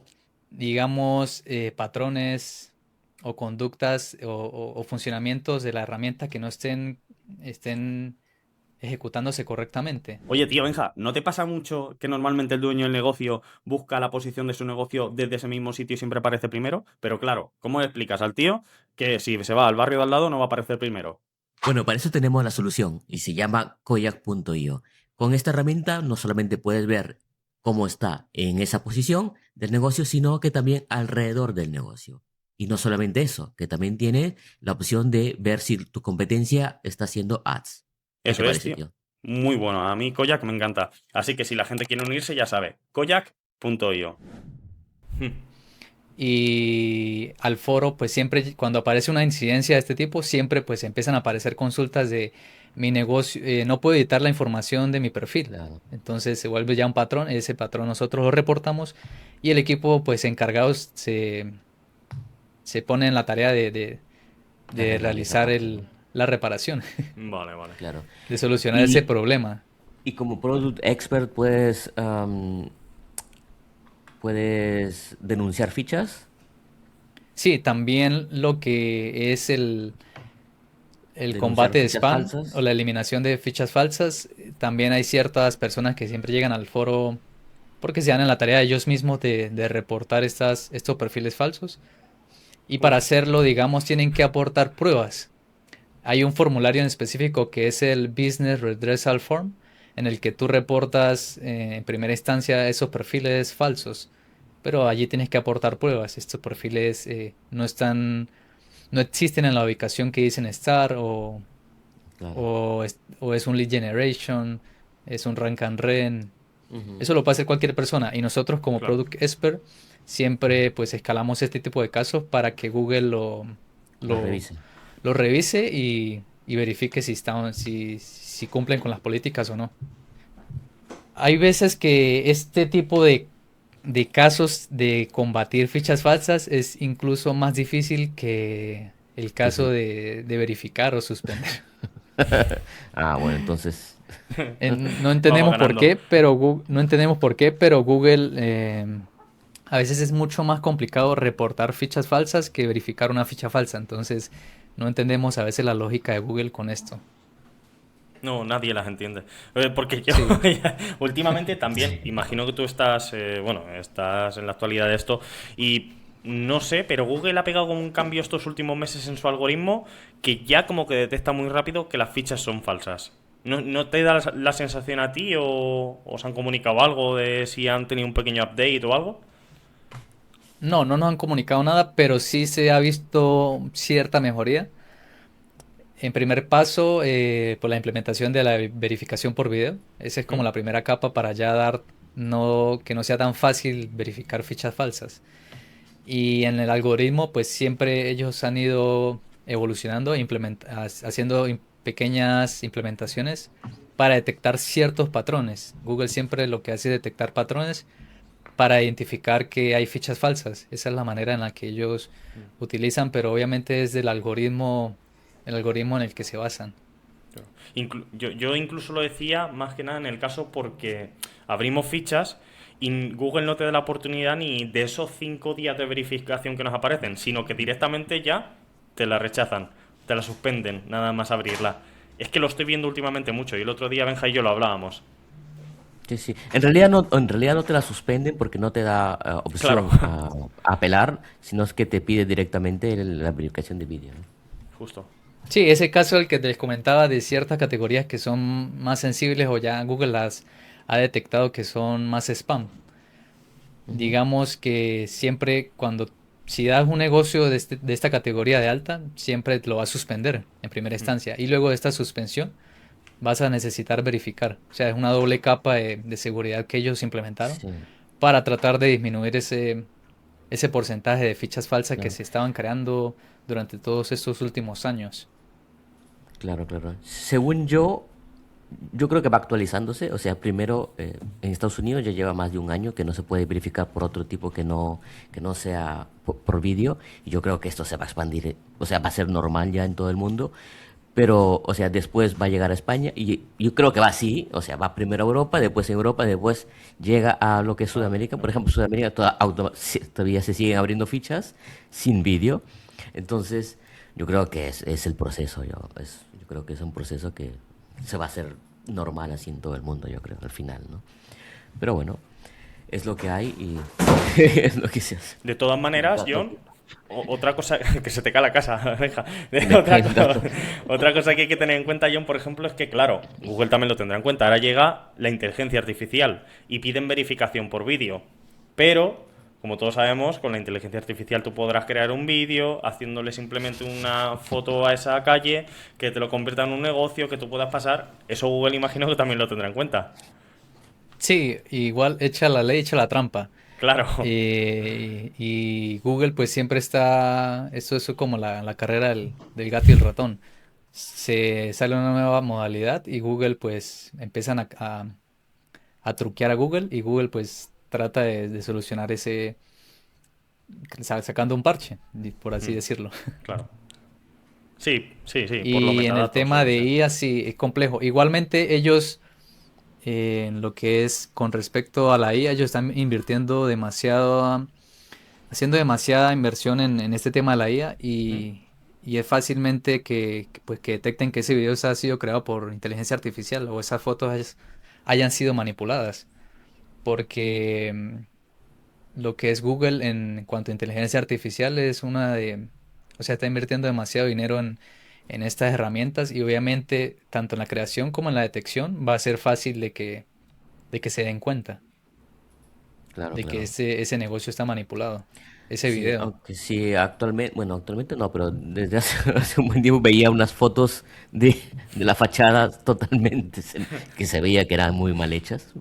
Digamos, patrones o conductas o funcionamientos de la herramienta que no estén ejecutándose correctamente. Oye, tío, Benja, ¿no te pasa mucho que normalmente el dueño del negocio busca la posición de su negocio desde ese mismo sitio y siempre aparece primero? Pero claro, ¿cómo le explicas al tío que si se va al barrio de al lado no va a aparecer primero? Bueno, para eso tenemos la solución y se llama Koyak.io. Con esta herramienta no solamente puedes ver cómo está en esa posición del negocio, sino que también alrededor del negocio. Y no solamente eso, que también tiene la opción de ver si tu competencia está haciendo ads. ¿Qué te Eso es, parece, tío. tío? Muy bueno, a mí Koyak me encanta. Así que si la gente quiere unirse, ya sabe, koyak.io. Y al foro, pues siempre, cuando aparece una incidencia de este tipo, siempre pues empiezan a aparecer consultas de mi negocio, no puedo editar la información de mi perfil. Claro. Entonces se vuelve ya un patrón, ese patrón nosotros lo reportamos y el equipo pues encargados se pone en la tarea De de arreglar esa realizar parte, ¿no? la reparación, Vale, vale. Claro. de solucionar ese Y, problema. y como Product Expert puedes denunciar fichas, Sí, también lo que es el denunciar combate de fichas spam o falsas. la eliminación de fichas falsas. También hay ciertas personas que siempre llegan al foro porque se dan en la tarea ellos mismos de reportar estos perfiles falsos. Y para Uf, hacerlo, digamos, tienen que aportar pruebas. Hay un formulario en específico que es el Business Redressal Form, en el que tú reportas en primera instancia esos perfiles falsos. Pero allí tienes que aportar pruebas. Estos perfiles no existen en la ubicación que dicen estar Claro. o es un lead generation, es un rank and ren. Ujú. Eso lo puede hacer cualquier persona y nosotros como claro. Product Expert siempre pues escalamos este tipo de casos para que Google Lo lo, revise. lo revise y verifique si cumplen con las políticas o no. Hay veces que este tipo de casos de combatir fichas falsas es incluso más difícil que el Que caso sí. de verificar o suspender. Ah, bueno, entonces. No Vamos entendemos por ganando. qué, pero no entendemos por qué, pero Google a veces es mucho más complicado reportar fichas falsas que verificar una ficha falsa. Entonces, no entendemos a veces la lógica de Google con esto. No, nadie las entiende. Porque yo Sí. últimamente también, imagino que tú estás, bueno, estás en la actualidad de esto y no sé, pero Google ha pegado como un cambio estos últimos meses en su algoritmo que ya como que detecta muy rápido que las fichas son falsas. ¿No te da la sensación a ti o os han comunicado algo de si han tenido un pequeño update o algo? No nos han comunicado nada, pero sí se ha visto cierta mejoría. En primer paso, por la implementación de la verificación por video. Esa es como ¿Mm? la primera capa para ya dar que no sea tan fácil verificar fichas falsas. Y en el algoritmo, pues siempre ellos han ido evolucionando, haciendo pequeñas implementaciones para detectar ciertos patrones. Google siempre lo que hace es detectar patrones para identificar que hay fichas falsas. Esa es la manera en la que ellos utilizan, pero obviamente es el algoritmo en el que se basan. Claro. Yo incluso lo decía más que nada en el caso porque abrimos fichas y Google no te da la oportunidad ni de esos 5 días de verificación que nos aparecen, sino que directamente ya te la rechazan. te la suspenden nada más abrirla. Es que lo estoy viendo últimamente mucho y el otro día Benja y yo lo hablábamos. Sí, sí. En realidad no te la suspenden porque no te da Claro, opción a apelar, sino es que te pide directamente la verificación de vídeo, ¿no? justo. Sí, ese caso el que les comentaba de ciertas categorías que son más sensibles o ya Google las ha detectado que son más spam. Ujú. Digamos que siempre cuando, si das un negocio de esta categoría de alta, siempre lo va a suspender en primera Mm. instancia. Y luego de esta suspensión vas a necesitar verificar. O sea, es una doble capa de seguridad que ellos implementaron Sí, para tratar de disminuir ese porcentaje de fichas falsas que claro. se estaban creando durante todos estos últimos años. Claro, claro. Según yo creo que va actualizándose. O sea, primero en Estados Unidos ya lleva más de un año que no se puede verificar por otro tipo que no sea por vídeo. Y yo creo que esto se va a expandir, o sea, va a ser normal ya en todo el mundo. Pero, o sea, después va a llegar a España y yo creo que va así. O sea, va primero a Europa, después llega a lo que es Sudamérica. Por ejemplo, Sudamérica todavía se siguen abriendo fichas sin vídeo. Entonces, yo creo que es el proceso. Yo creo que es un proceso que se va a hacer normal así en todo el mundo, yo creo, al final, ¿no? Pero bueno, es lo que hay y es lo que se hace. De todas maneras, John, otra cosa que se te cae la casa, deja. Depende, no. Otra cosa que hay que tener en cuenta, John, por ejemplo, es que, claro, Google también lo tendrá en cuenta. Ahora llega la inteligencia artificial y piden verificación por vídeo. Pero, como todos sabemos, con la inteligencia artificial tú podrás crear un vídeo haciéndole simplemente una foto a esa calle, que te lo convierta en un negocio, que tú puedas pasar. Eso Google imagino que también lo tendrá en cuenta. Sí, igual echa la ley, echa la trampa. Claro. Y Google pues siempre está, eso es como la carrera del gato y el ratón. Se sale una nueva modalidad y Google pues empiezan a truquear a Google y Google pues trata de solucionar sacando un parche, por así Mm, decirlo. claro. Sí, sí, sí, por los Y en el metadatos o tema lo que de sea. IA sí es complejo. Igualmente ellos en lo que es con respecto a la IA, ellos están invirtiendo demasiado, haciendo demasiada inversión en este tema de la IA Mm. y es fácilmente pues, que detecten que ese video ha sido creado por inteligencia artificial o esas fotos hayan sido manipuladas. Porque lo que es Google en cuanto a inteligencia artificial es o sea, está invirtiendo demasiado dinero en estas herramientas y obviamente tanto en la creación como en la detección va a ser fácil de que se den cuenta Claro, de que claro. ese negocio está manipulado, ese Sí, video. aunque sí, actualmente, bueno, actualmente no, pero desde hace, hace un buen tiempo veía unas fotos de la fachada totalmente, que se veía que eran muy mal hechas,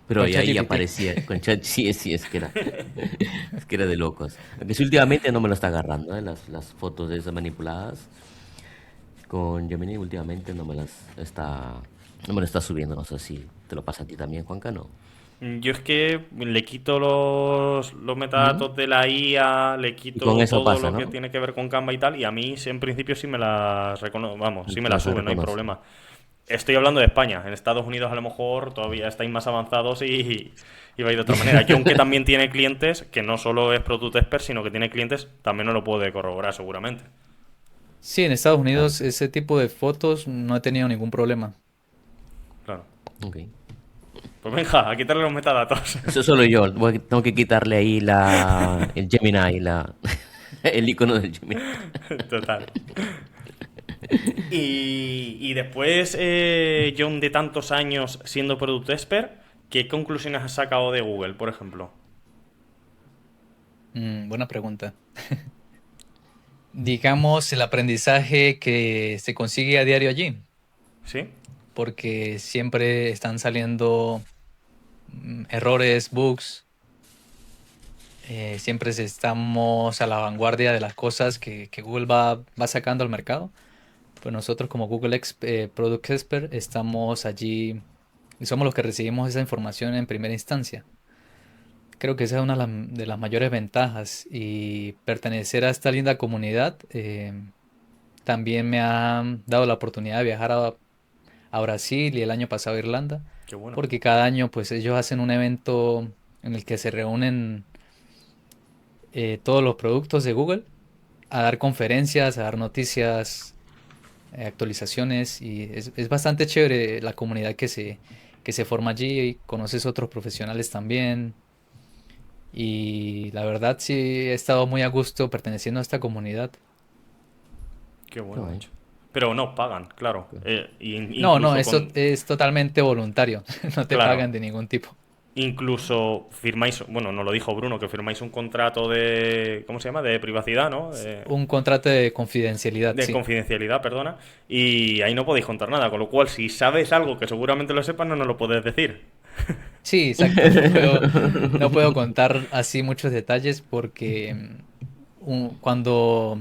pero Con y ahí ChatGPT. aparecía, con chat, sí, sí, es que era de locos. Aunque sí, últimamente no me lo está agarrando, las fotos de esas manipuladas, con Gemini últimamente no me lo está subiendo, no sé si te lo pasa a ti también, Juanca, ¿no? Yo es que le quito los Ujú. metadatos de la IA, le Y con quito eso todo pasa, lo que ¿no? tiene que ver con Canva y tal, y a mí en principio sí me las vamos, sí me Te las las sube, no hay reconoce. problema. Estoy hablando de España, en Estados Unidos a lo mejor todavía estáis más avanzados y va a ir de otra manera. Yo aunque también tiene clientes, que no solo es Product Expert, sino que tiene clientes, también no lo puede corroborar seguramente. Sí, en Estados Claro, Unidos ese tipo de fotos no he tenido ningún problema. Claro. ok. Pues venga, a quitarle los metadatos. Eso solo yo. Tengo que quitarle ahí el Gemini, el icono del Gemini. Total. Y después, John, de tantos años siendo Product Expert, ¿qué conclusiones has sacado de Google, por ejemplo? Buena pregunta. Digamos el aprendizaje que se consigue a diario allí, ¿Sí? porque siempre están saliendo errores, bugs, siempre estamos a la vanguardia de las cosas que Google va sacando al mercado. Pues nosotros como Product Expert estamos allí y somos los que recibimos esa información en primera instancia. Creo que esa es una de las mayores ventajas y pertenecer a esta linda comunidad también me ha dado la oportunidad de viajar a Brasil y el año pasado a Irlanda, Qué bueno. porque cada año pues ellos hacen un evento en el que se reúnen todos los productos de Google a dar conferencias, a dar noticias, actualizaciones, y es bastante chévere la comunidad que se forma allí, y conoces otros profesionales también, y la verdad sí he estado muy a gusto perteneciendo a esta comunidad. Qué Qué bueno, guay. macho. Pero no pagan, claro. Ok. No, no, Incluso esto con... es totalmente voluntario, no te Claro. pagan de ningún tipo. Incluso firmáis, bueno, nos lo dijo Bruno, que firmáis un contrato de, ¿cómo se llama? De privacidad, ¿no? Un contrato de confidencialidad, De sí. confidencialidad, perdona. Y ahí no podéis contar nada, con lo cual, si sabes algo que seguramente lo sepas, no nos lo puedes decir. Sí, exacto. No puedo contar así muchos detalles porque cuando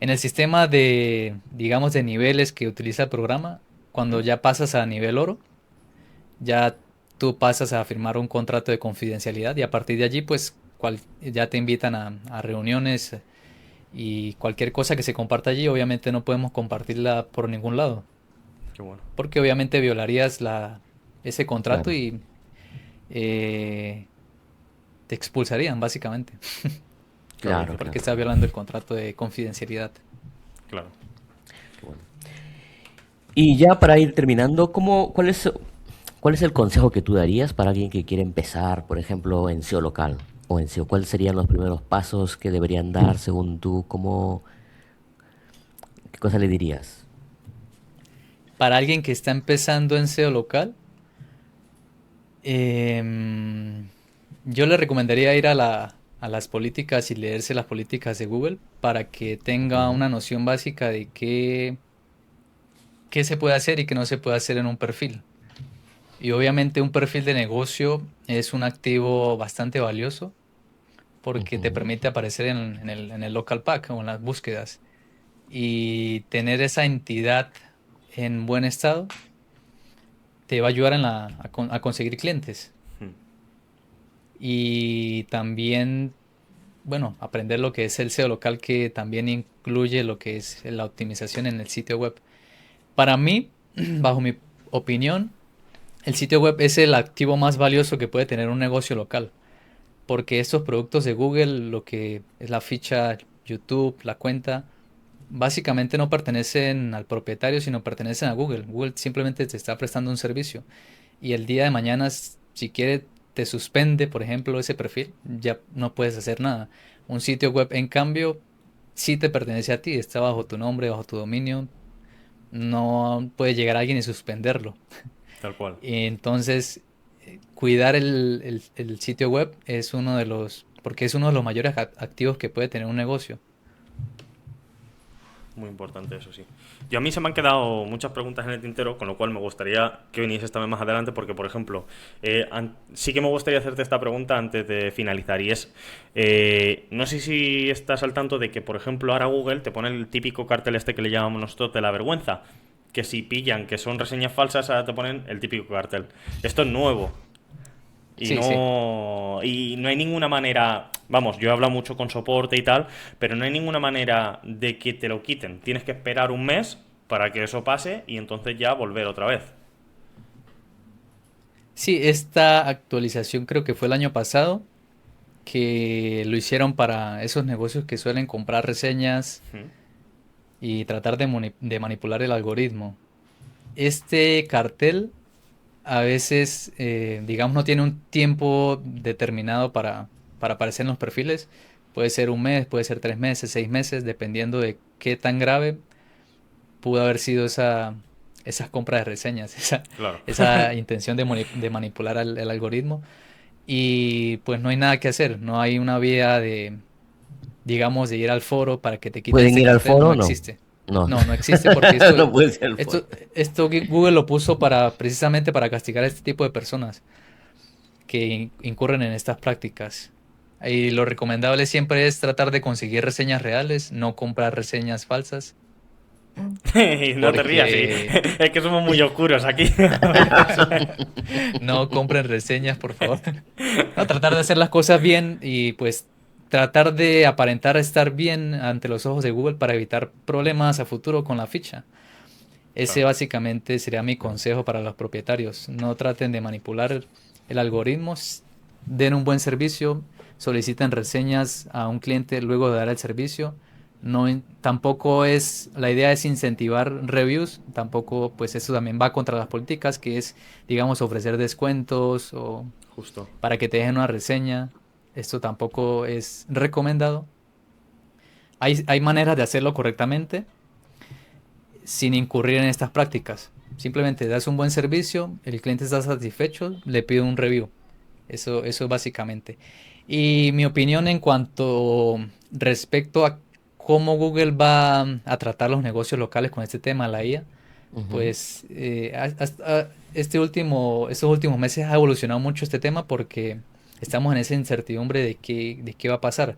en el sistema de, digamos, de niveles que utiliza el programa, cuando ¿Mm? ya pasas a nivel oro, ya tú pasas a firmar un contrato de confidencialidad, y a partir de allí, pues, ya te invitan a reuniones, y cualquier cosa que se comparta allí, obviamente no podemos compartirla por ningún lado, Qué bueno. porque obviamente violarías ese contrato, Claro, y eh, te expulsarían básicamente, Claro, claro, dice, porque claro. estás violando el contrato de confidencialidad. claro. Qué bueno. Y ya para ir terminando, cuál es el consejo que tú darías para alguien que quiere empezar, por ejemplo, en SEO local o en SEO? ¿Cuáles serían los primeros pasos que deberían dar según tú? ¿Qué cosa le dirías? Para alguien que está empezando en SEO local, em, yo le recomendaría ir a las políticas y leerse las políticas de Google para que tenga Ujú. una noción básica de qué se puede hacer y qué no se puede hacer en un perfil. Y obviamente un perfil de negocio es un activo bastante valioso porque te Ujú. permite aparecer en el local pack o en las búsquedas, y tener esa entidad en buen estado te va a ayudar a conseguir clientes, Mm. y también, bueno, aprender lo que es el SEO local, que también incluye lo que es la optimización en el sitio web. Para mí, bajo mi opinión, el sitio web es el activo más valioso que puede tener un negocio local, porque estos productos de Google, lo que es la ficha, YouTube, la cuenta, básicamente no pertenecen al propietario, sino pertenecen a Google. Google simplemente te está prestando un servicio, y el día de mañana, si quiere, te suspende, por ejemplo, ese perfil, ya no puedes hacer nada. Un sitio web, en cambio, sí te pertenece a ti, está bajo tu nombre, bajo tu dominio, no puede llegar alguien y suspenderlo. Tal cual. Entonces, cuidar el sitio web es uno de los, porque es uno de los mayores activos que puede tener un negocio. Muy importante eso, sí. Yo a mí se me han quedado muchas preguntas en el tintero, con lo cual me gustaría que viniese esta vez más adelante, porque, por ejemplo, sí que me gustaría hacerte esta pregunta antes de finalizar, y es, no sé si estás al tanto de que, por ejemplo, ahora Google te pone el típico cartel este que le llamamos nosotros de la vergüenza, que si pillan que son reseñas falsas, ahora te ponen el típico cartel. Esto es nuevo. Sí, sí. Y no hay ninguna manera, vamos, yo he hablado mucho con soporte y tal, pero no hay ninguna manera de que te lo quiten. Tienes que esperar un mes para que eso pase y entonces ya volver otra vez. Sí, esta actualización creo que fue el año pasado, que lo hicieron para esos negocios que suelen comprar reseñas Ujú. y tratar de manipular el algoritmo. Este cartel a veces, digamos, no tiene un tiempo determinado para aparecer en los perfiles. Puede ser un mes, puede ser 3 meses, 6 meses, dependiendo de qué tan grave pudo haber sido esas compras de reseñas, Claro. esa intención de manipular el algoritmo. Y pues no hay nada que hacer, no hay una vía de, digamos, de ir al foro para que te quiten ¿Pueden este ir al cartel, no foro? No. existe. No. No, no existe, porque esto, No puede ser el foro. esto, esto Google lo puso precisamente para castigar a este tipo de personas que incurren en estas prácticas. Y lo recomendable siempre es tratar de conseguir reseñas reales, no comprar reseñas falsas, Y no te rías, sí. porque Es que somos muy oscuros aquí. no compren reseñas, por favor. No, tratar de hacer las cosas bien, y pues tratar de aparentar estar bien ante los ojos de Google para evitar problemas a futuro con la ficha. Ese Claro. básicamente sería mi consejo para los propietarios. No traten de manipular el algoritmo, den un buen servicio, soliciten reseñas a un cliente luego de dar el servicio, No, tampoco es, la idea es incentivar reviews, tampoco pues eso también va contra las políticas, que es, digamos, ofrecer descuentos o Justo. para que te dejen una reseña. Esto tampoco es recomendado. Hay maneras de hacerlo correctamente sin incurrir en estas prácticas. Simplemente das un buen servicio, el cliente está satisfecho, le pide un review. Eso básicamente. Y mi opinión en cuanto respecto a cómo Google va a tratar los negocios locales con este tema, la IA, Ujú. pues estos últimos meses ha evolucionado mucho este tema porque estamos en esa incertidumbre de qué va a pasar.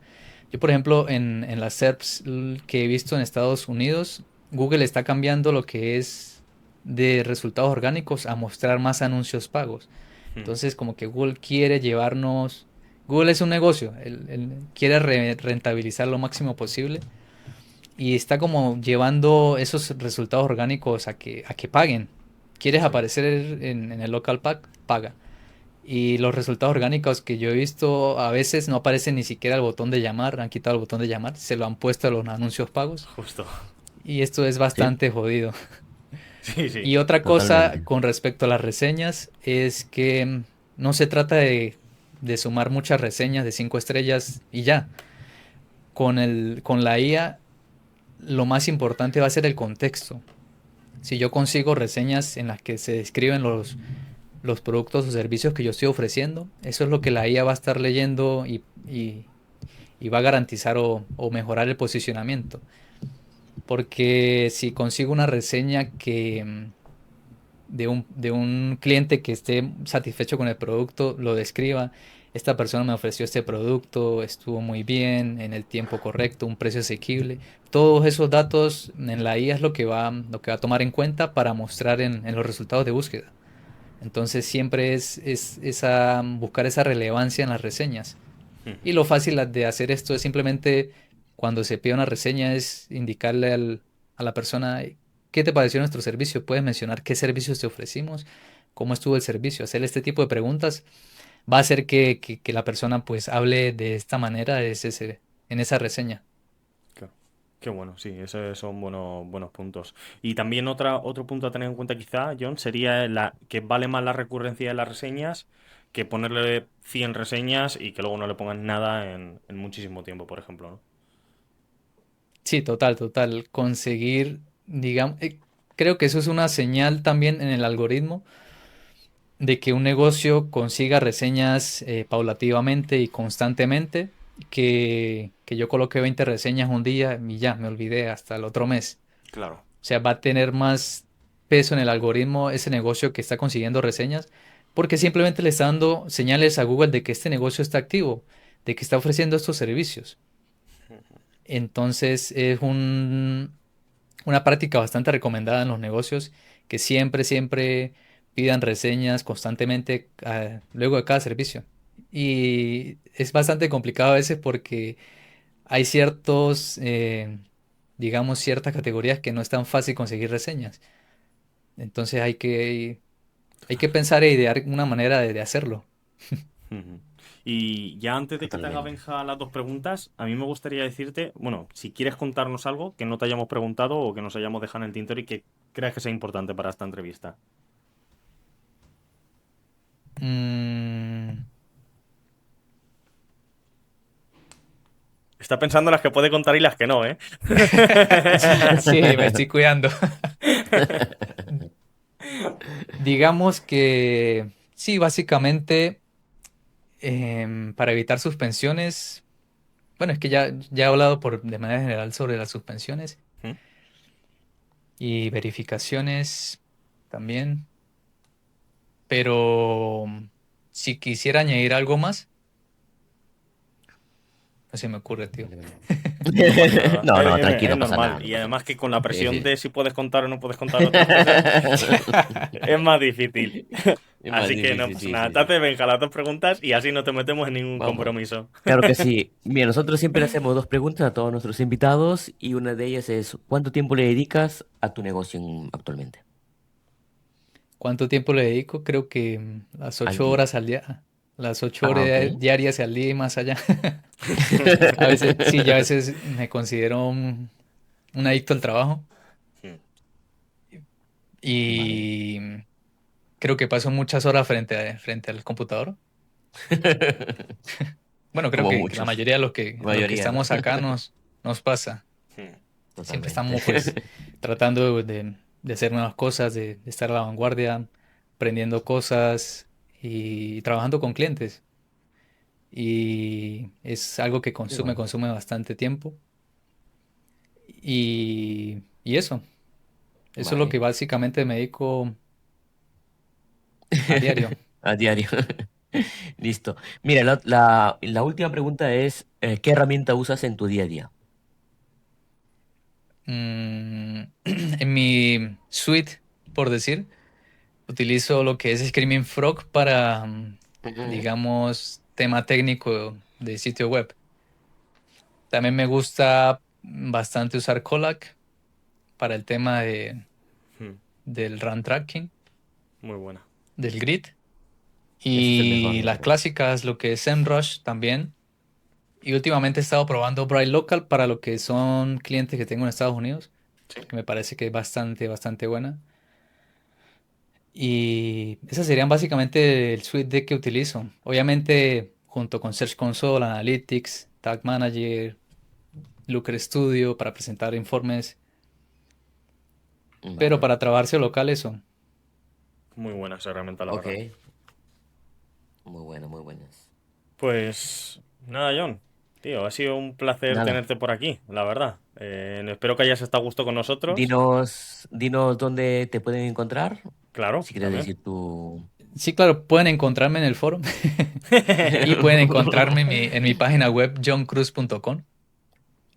Yo, por ejemplo, en las SERPs que he visto en Estados Unidos, Google está cambiando lo que es de resultados orgánicos a mostrar más anuncios pagos. Mm. Entonces, como que Google quiere llevarnos... Google es un negocio, él quiere rentabilizar lo máximo posible y está como llevando esos resultados orgánicos a que paguen. ¿Quieres Sí. aparecer en el local pack? Paga. Y los resultados orgánicos que yo he visto a veces no aparecen ni siquiera el botón de llamar, han quitado el botón de llamar, se lo han puesto a los anuncios pagos. Justo. Y esto es Sí, bastante jodido. Sí, sí. Y otra cosa totalmente. con respecto a las reseñas es que no se trata de sumar muchas reseñas de 5 estrellas y ya. Con la IA lo más importante va a ser el contexto. Si yo consigo reseñas en las que se describen los productos o servicios que yo estoy ofreciendo, eso es lo que la IA va a estar leyendo y va a garantizar o mejorar el posicionamiento. Porque si consigo una reseña de un cliente que esté satisfecho con el producto, lo describa, esta persona me ofreció este producto, estuvo muy bien, en el tiempo correcto, un precio asequible. Todos esos datos en la IA es lo que va a tomar en cuenta para mostrar en los resultados de búsqueda. Entonces siempre es buscar esa relevancia en las reseñas. Y lo fácil de hacer esto es simplemente cuando se pide una reseña es indicarle a la persona qué te pareció nuestro servicio. Puedes mencionar qué servicios te ofrecimos, cómo estuvo el servicio. Hacer este tipo de preguntas va a hacer que la persona pues hable de esta manera en esa reseña. Claro. Qué bueno, sí, esos son buenos puntos. Y también otro punto a tener en cuenta quizá, John, sería que vale más la recurrencia de las reseñas que ponerle 100 reseñas y que luego no le pongan nada en muchísimo tiempo, por ejemplo, ¿no? Sí, total, total. Conseguir, digamos, creo que eso es una señal también en el algoritmo de que un negocio consiga reseñas paulativamente y constantemente, que yo coloque 20 reseñas un día y ya me olvidé hasta el otro mes. Claro. O sea, va a tener más peso en el algoritmo ese negocio que está consiguiendo reseñas, porque simplemente le está dando señales a Google de que este negocio está activo, de que está ofreciendo estos servicios. Entonces es una práctica bastante recomendada en los negocios que siempre pidan reseñas constantemente luego de cada servicio. Y es bastante complicado a veces porque hay digamos, ciertas categorías que no es tan fácil conseguir reseñas. Entonces hay que pensar e idear una manera de hacerlo. Ujú. Y ya antes de que te haga Totalmente. Benja las dos preguntas, a mí me gustaría decirte, bueno, si quieres contarnos algo que no te hayamos preguntado o que nos hayamos dejado en el tintero y que creas que sea importante para esta entrevista. Mm, Está pensando en las que puede contar y las que no, ¿eh? sí, me estoy cuidando. Digamos que sí, básicamente para evitar suspensiones, bueno, es que ya he hablado de manera general sobre las suspensiones ¿Mm? y verificaciones también, pero si quisiera añadir algo más, no se me ocurre, tío. Vale, vale. No pasa nada. No, no, tranquilo, Es no pasa normal. nada, no Y pasa además nada. que con la Sí, presión sí. de si puedes contar o no puedes contar otras cosas, es más difícil. Es más Así que no difícil, pasa sí, nada. sí, Te sí. hace Benja las dos preguntas y así no te metemos en ningún Vamos. compromiso. Claro que sí. Mira, nosotros siempre le hacemos dos preguntas a todos nuestros invitados y una de ellas es, ¿cuánto tiempo le dedicas a tu negocio actualmente? ¿Cuánto tiempo le dedico? Creo que las Al ocho día. horas al día. las 8 Ah, ok. horas diarias al día y más allá. A veces, sí, ya a veces me considero un adicto al trabajo Hmm. Vale. y creo que paso muchas horas frente al computador. Bueno, creo Como que la muchos, mayoría de la los que mayoría, ¿no? estamos acá nos pasa. Hmm. Siempre Totalmente. estamos pues tratando de hacer nuevas cosas, de estar a la vanguardia, aprendiendo cosas y trabajando con clientes. Y es algo que Qué guay. consume bastante tiempo. Y eso es lo que Vale. básicamente me dedico a diario. A diario. Listo. Mira, la última pregunta es, ¿qué herramienta usas en tu día a día? En mi suite, por decir, utilizo lo que es Screaming Frog para, Ujú. digamos, tema técnico de sitio web. También me gusta bastante usar Colac para el tema Hmm. del run tracking, Muy buena. del grid. Ese es el mejor, Y yo las creo. clásicas, lo que es SEMrush también. Y últimamente he estado probando Bright Local para lo que son clientes que tengo en Estados Unidos, Sí. que me parece que es bastante, bastante buena. Y esas serían básicamente el suite de que utilizo. Obviamente, junto con Search Console, Analytics, Tag Manager, Looker Studio para presentar informes. Pero Vale. para trabajarse local, eso. Muy buena esa herramienta, la Ok. verdad. Muy bueno, muy buenas. Pues nada, John. Tío, ha sido un placer Nada. tenerte por aquí, la verdad. Espero que hayas estado a gusto con nosotros. Dinos dónde te pueden encontrar. Claro, Si quieres también. decir tu... Sí, claro, pueden encontrarme en el foro y pueden encontrarme en mi página web johncruz.com.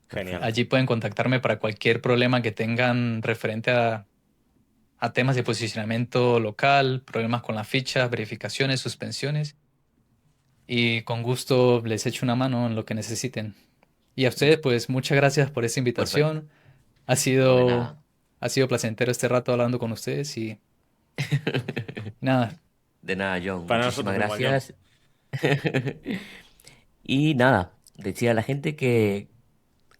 Genial. Allí pueden contactarme para cualquier problema que tengan referente a temas de posicionamiento local, problemas con las fichas, verificaciones, suspensiones. Y con gusto les echo una mano en lo que necesiten. Y a ustedes, pues muchas gracias por esta Perfecto. invitación. Ha No, de sido, nada. ha sido placentero este rato hablando con ustedes y nada, De nada, John. Para nosotros Muchísimas igual, John. gracias. Y nada, decía a la gente que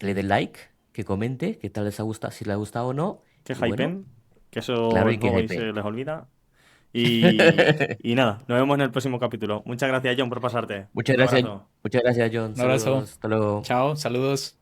le dé like, que comente, que tal les ha gustado, si les ha gustado o no. Que Y bueno, hypen, que eso claro, y que luego ahí hype. se les olvida. Y nada, nos vemos en el próximo capítulo. Muchas gracias, John, por pasarte. Muchas Un gracias, abrazo. muchas gracias, John. un abrazo. Saludos, hasta luego. Chao, saludos.